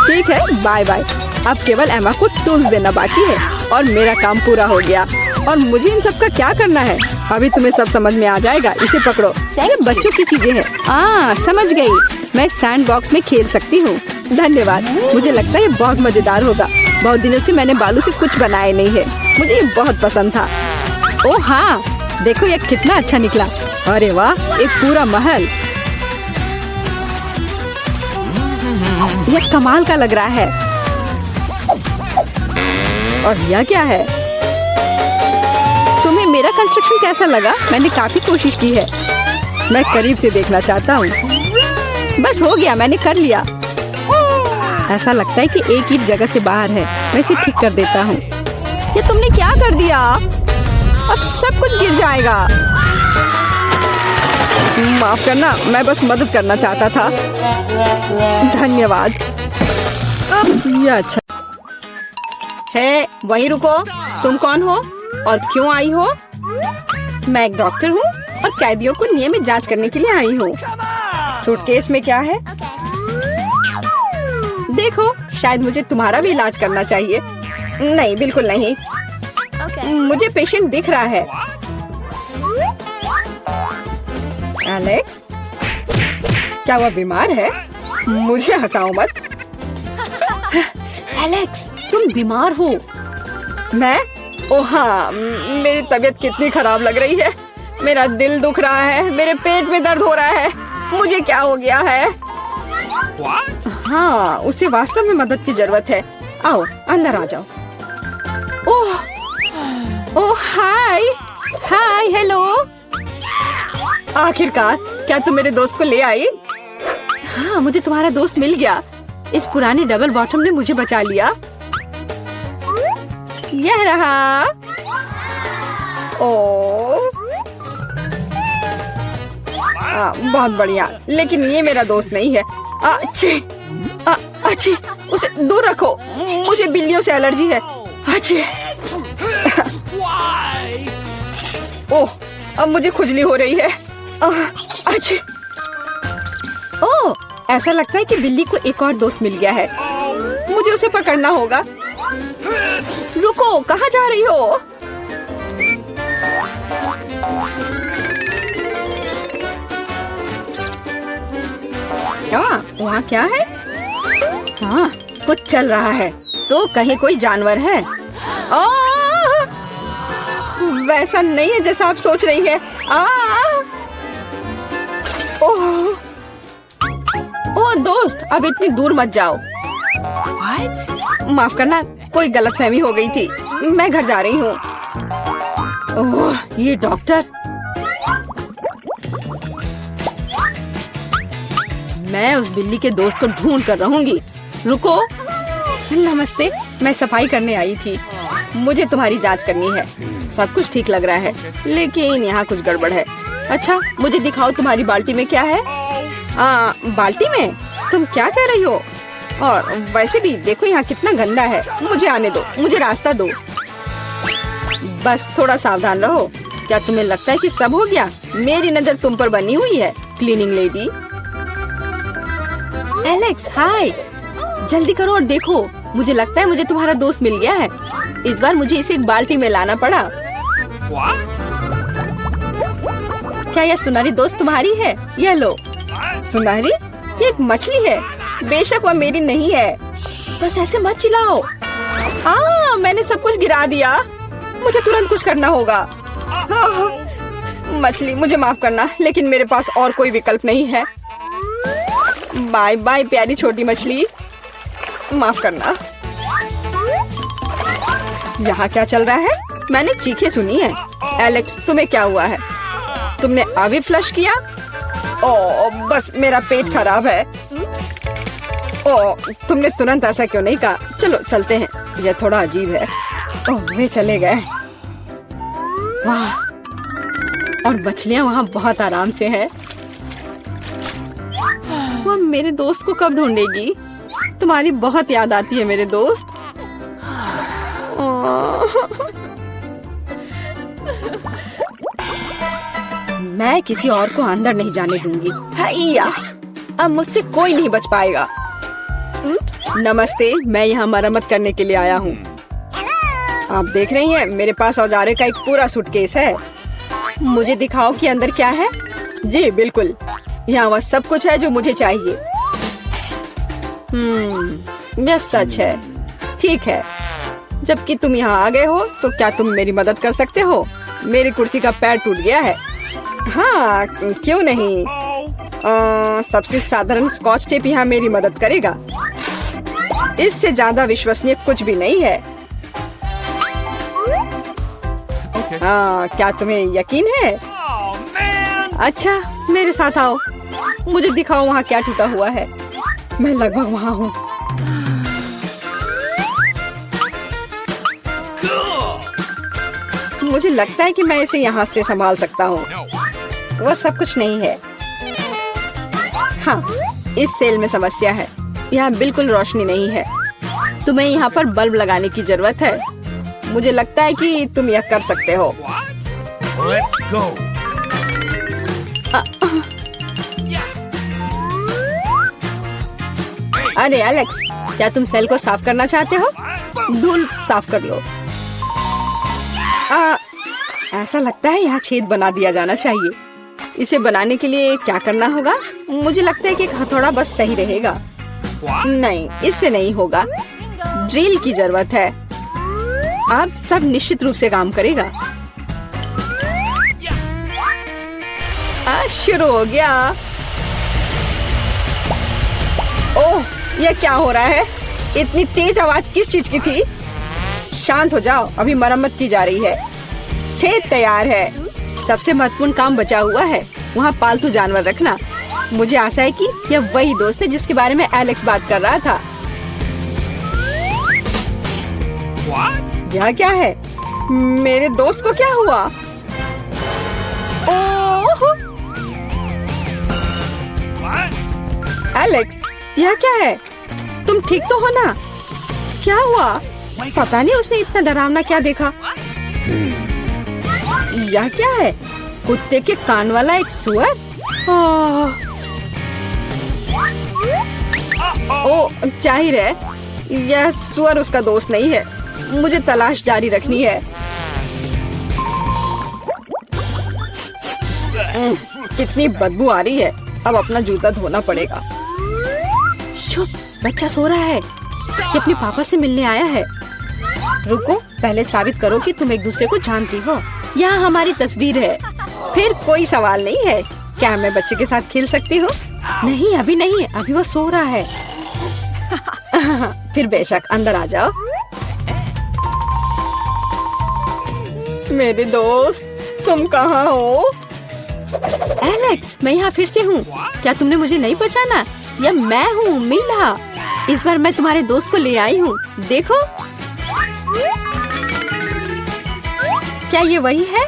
ठीक है, बाय बाय। अब केवल एमा को टूल्स देना बाकी है और मेरा काम पूरा हो गया। और मुझे इन सब का क्या करना है? अभी तुम्हें सब समझ में आ जाएगा। इसे पकड़ो। ये बच्चों की चीजें हैं। समझ गई। मैं सैंड बॉक्स में खेल सकती हूँ। धन्यवाद। मुझे लगता है ये बहुत मजेदार होगा। बहुत दिनों से मैंने बालू से कुछ बनाया नहीं है। मुझे ये बहुत पसंद था। ओह हाँ, देखो ये कितना अच्छा निकला। अरे वाह, एक पूरा महल। यह कमाल का लग रहा है। और यह क्या है? तुम्हें मेरा कंस्ट्रक्शन कैसा लगा? मैंने काफी कोशिश की है। मैं करीब से देखना चाहता हूँ। बस हो गया, मैंने कर लिया। ऐसा लगता है कि एक ईंट जगह से बाहर है। मैं इसे ठीक कर देता हूँ। ये तुमने क्या कर दिया? अब सब कुछ गिर जाएगा। माफ करना, मैं बस मदद करना चाहता था। धन्यवाद। अब यह अच्छा है। वहीं रुको। तुम कौन हो और क्यों आई हो? मैं एक डॉक्टर हूँ और कैदियों को नियमित जांच करने के लिए आई हूँ। सूटकेस में क्या है? देखो, शायद मुझे तुम्हारा भी इलाज करना चाहिए। नहीं, बिल्कुल नहीं। मुझे पेशेंट दिख रहा है। एलेक्स, क्या वह बीमार है? मुझे हंसाओ मत। एलेक्स, तुम बीमार हो। मैं? ओह हाँ, मेरी तबीयत कितनी खराब लग रही है। मेरा दिल दुख रहा है, मेरे पेट में दर्द हो रहा है। मुझे क्या हो गया है? What? हाँ, उसे वास्तव में मदद की जरूरत है। आओ, अंदर आ जाओ। ओह, ओह हाय, हाय, हेलो। आखिरकार, क्या तुम मेरे दोस्त को ले आई? हाँ, मुझे तुम्हारा दोस्त मिल गया। इस पुराने डबल बॉटम ने मुझे बचा लिया। यह रहा। ओह, बहुत बढ़िया, लेकिन ये मेरा दोस्त नहीं है। अच्छी, उसे दूर रखो। मुझे बिल्लियों से एलर्जी है। अच्छी। Why? ओह, अब मुझे खुजली हो रही है। अच्छी। ओह, ऐसा लगता है कि बिल्ली को एक और दोस्त मिल गया है। मुझे उसे पकड़ना होगा। रुको, कहाँ जा रही हो? वहाँ क्या है? हाँ, कुछ चल रहा है। तो कहीं कोई जानवर है? वैसा नहीं है जैसा आप सोच रही है। ओह, ओह दोस्त, अब इतनी दूर मत जाओ। माफ करना, कोई गलतफहमी हो गई थी। मैं घर जा रही हूँ। ओह, ये डॉक्टर। मैं उस बिल्ली के दोस्त को ढूंढ कर रहूंगी। रुको। नमस्ते, मैं सफाई करने आई थी। मुझे तुम्हारी जांच करनी है। सब कुछ ठीक लग रहा है, लेकिन यहाँ कुछ गड़बड़ है। अच्छा, मुझे दिखाओ तुम्हारी बाल्टी में क्या है। बाल्टी में? तुम क्या कह रही हो? और वैसे भी देखो यहाँ कितना गंदा है। मुझे आने दो, मुझे रास्ता दो। बस थोड़ा सावधान रहो। क्या तुम्हें लगता है कि सब हो गया? मेरी नजर तुम पर बनी हुई है, क्लीनिंग लेडी। एलेक्स, हाय, जल्दी करो और देखो। मुझे लगता है मुझे तुम्हारा दोस्त मिल गया है। इस बार मुझे इसे एक बाल्टी में लाना पड़ा। What? क्या यह सुनहरी दोस्त तुम्हारी है? यह लो। सुनहरी? ये एक मछली है। बेशक वह मेरी नहीं है। बस ऐसे मत चिल्लाओ। मैंने सब कुछ गिरा दिया। मुझे तुरंत कुछ करना होगा। मछली, मुझे माफ करना, लेकिन मेरे पास और कोई विकल्प नहीं है। बाय बाय प्यारी छोटी मछली, माफ करना। यहाँ क्या चल रहा है? मैंने चीखें सुनी है। एलेक्स, तुम्हें क्या हुआ है? तुमने अभी फ्लश किया? ओह, बस मेरा पेट खराब है। ओह, तुमने तुरंत ऐसा क्यों नहीं कहा? चलो चलते हैं। यह थोड़ा अजीब है। ओह, वे चले गए। वाह, और मछलियाँ वहाँ बहुत आराम से है। वो मेरे दोस्त को कब ढूंढेगी? तुम्हारी बहुत याद आती है मेरे दोस्त। मैं किसी और को अंदर नहीं जाने दूंगी। हैया, अब मुझसे कोई नहीं बच पाएगा। नमस्ते, मैं यहाँ मरम्मत करने के लिए आया हूँ। आप देख रही हैं, मेरे पास औजारे का एक पूरा सूटकेस है। मुझे दिखाओ कि अंदर क्या है। जी बिल्कुल, यहाँ वह सब कुछ है जो मुझे चाहिए। यह सच है। ठीक है, जबकि तुम यहाँ आ गए हो, तो क्या तुम मेरी मदद कर सकते हो? मेरी कुर्सी का पैर टूट गया है। हाँ, क्यों नहीं। सबसे साधारण स्कॉच टेप यहाँ मेरी मदद करेगा। इससे ज्यादा विश्वसनीय कुछ भी नहीं है। Okay. क्या तुम्हें यकीन है? Oh man! अच्छा, मेरे साथ आओ। मुझे दिखाओ वहाँ क्या टूटा हुआ है। मैं लगभग वहाँ हूँ। Cool. मुझे लगता है कि मैं इसे यहाँ से संभाल सकता हूँ। No. वह सब कुछ नहीं है। हाँ, इस सेल में समस्या है। यहाँ बिल्कुल रोशनी नहीं है। तुम्हें यहाँ पर बल्ब लगाने की जरूरत है। मुझे लगता है कि तुम यह कर सकते हो। What? Let's go. अरे एलेक्स, क्या तुम सेल को साफ करना चाहते हो? धूल साफ कर लो। ऐसा लगता है यहाँ छेद बना दिया जाना चाहिए। इसे बनाने के लिए क्या करना होगा? मुझे लगता है कि एक हथौड़ा बस सही रहेगा। What? नहीं, इससे नहीं होगा। ड्रिल की जरूरत है। अब सब निश्चित रूप से काम करेगा। शुरू हो गया। ओह, यह क्या हो रहा है? इतनी तेज आवाज किस चीज की थी? शांत हो जाओ, अभी मरम्मत की जा रही है। छेद तैयार है। सबसे महत्वपूर्ण काम बचा हुआ है, वहाँ पालतू जानवर रखना। मुझे आशा है कि यह वही दोस्त है जिसके बारे में एलेक्स बात कर रहा था। What? यह क्या है? मेरे दोस्त को क्या हुआ? ओह, What? एलेक्स, यह क्या है? तुम ठीक तो हो ना? क्या हुआ? पता नहीं उसने इतना डरावना क्या देखा। यह क्या है? कुत्ते के कान वाला एक सुअर? ओ, जाहिर है यह सुअर उसका दोस्त नहीं है। मुझे तलाश जारी रखनी है। कितनी बदबू आ रही है। अब अपना जूता धोना पड़ेगा। शुभ, बच्चा सो रहा है। ये अपने पापा से मिलने आया है। रुको, पहले साबित करो कि तुम एक दूसरे को जानती हो। यहाँ हमारी तस्वीर है। फिर कोई सवाल नहीं है। क्या मैं बच्चे के साथ खेल सकती हूँ? नहीं, अभी नहीं, अभी वो सो रहा है। फिर बेशक अंदर आ जाओ। मेरे दोस्त, तुम कहाँ हो? एलेक्स, मैं यहाँ फिर से हूँ। क्या तुमने मुझे नहीं पहचाना? यह मैं हूँ, मीला। इस बार मैं तुम्हारे दोस्त को ले आई हूँ। देखो, क्या ये वही है?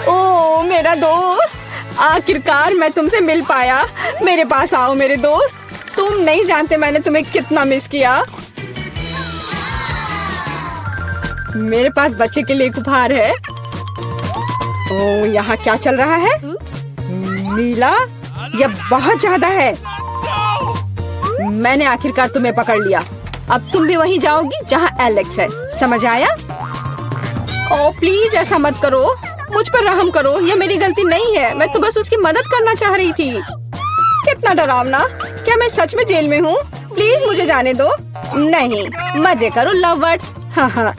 ओ, मेरा दोस्त, आखिरकार मैं तुमसे मिल पाया। मेरे पास आओ मेरे दोस्त। तुम नहीं जानते मैंने तुम्हें कितना मिस किया। मेरे पास बच्चे के लिए एक उपहार है। ओ, यहाँ क्या चल रहा है? नीला, यह बहुत ज्यादा है। मैंने आखिरकार तुम्हें पकड़ लिया। अब तुम भी वहीं जाओगी जहाँ एलेक्स है। समझ आया? ओ प्लीज, ऐसा मत करो। मुझ पर रहम करो। यह मेरी गलती नहीं है। मैं तो बस उसकी मदद करना चाह रही थी। कितना डरावना। क्या मैं सच में जेल में हूँ? प्लीज मुझे जाने दो। नहीं, मजे करो लव बर्ड्स। हाँ,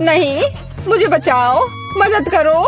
नहीं, मुझे बचाओ, मदद करो।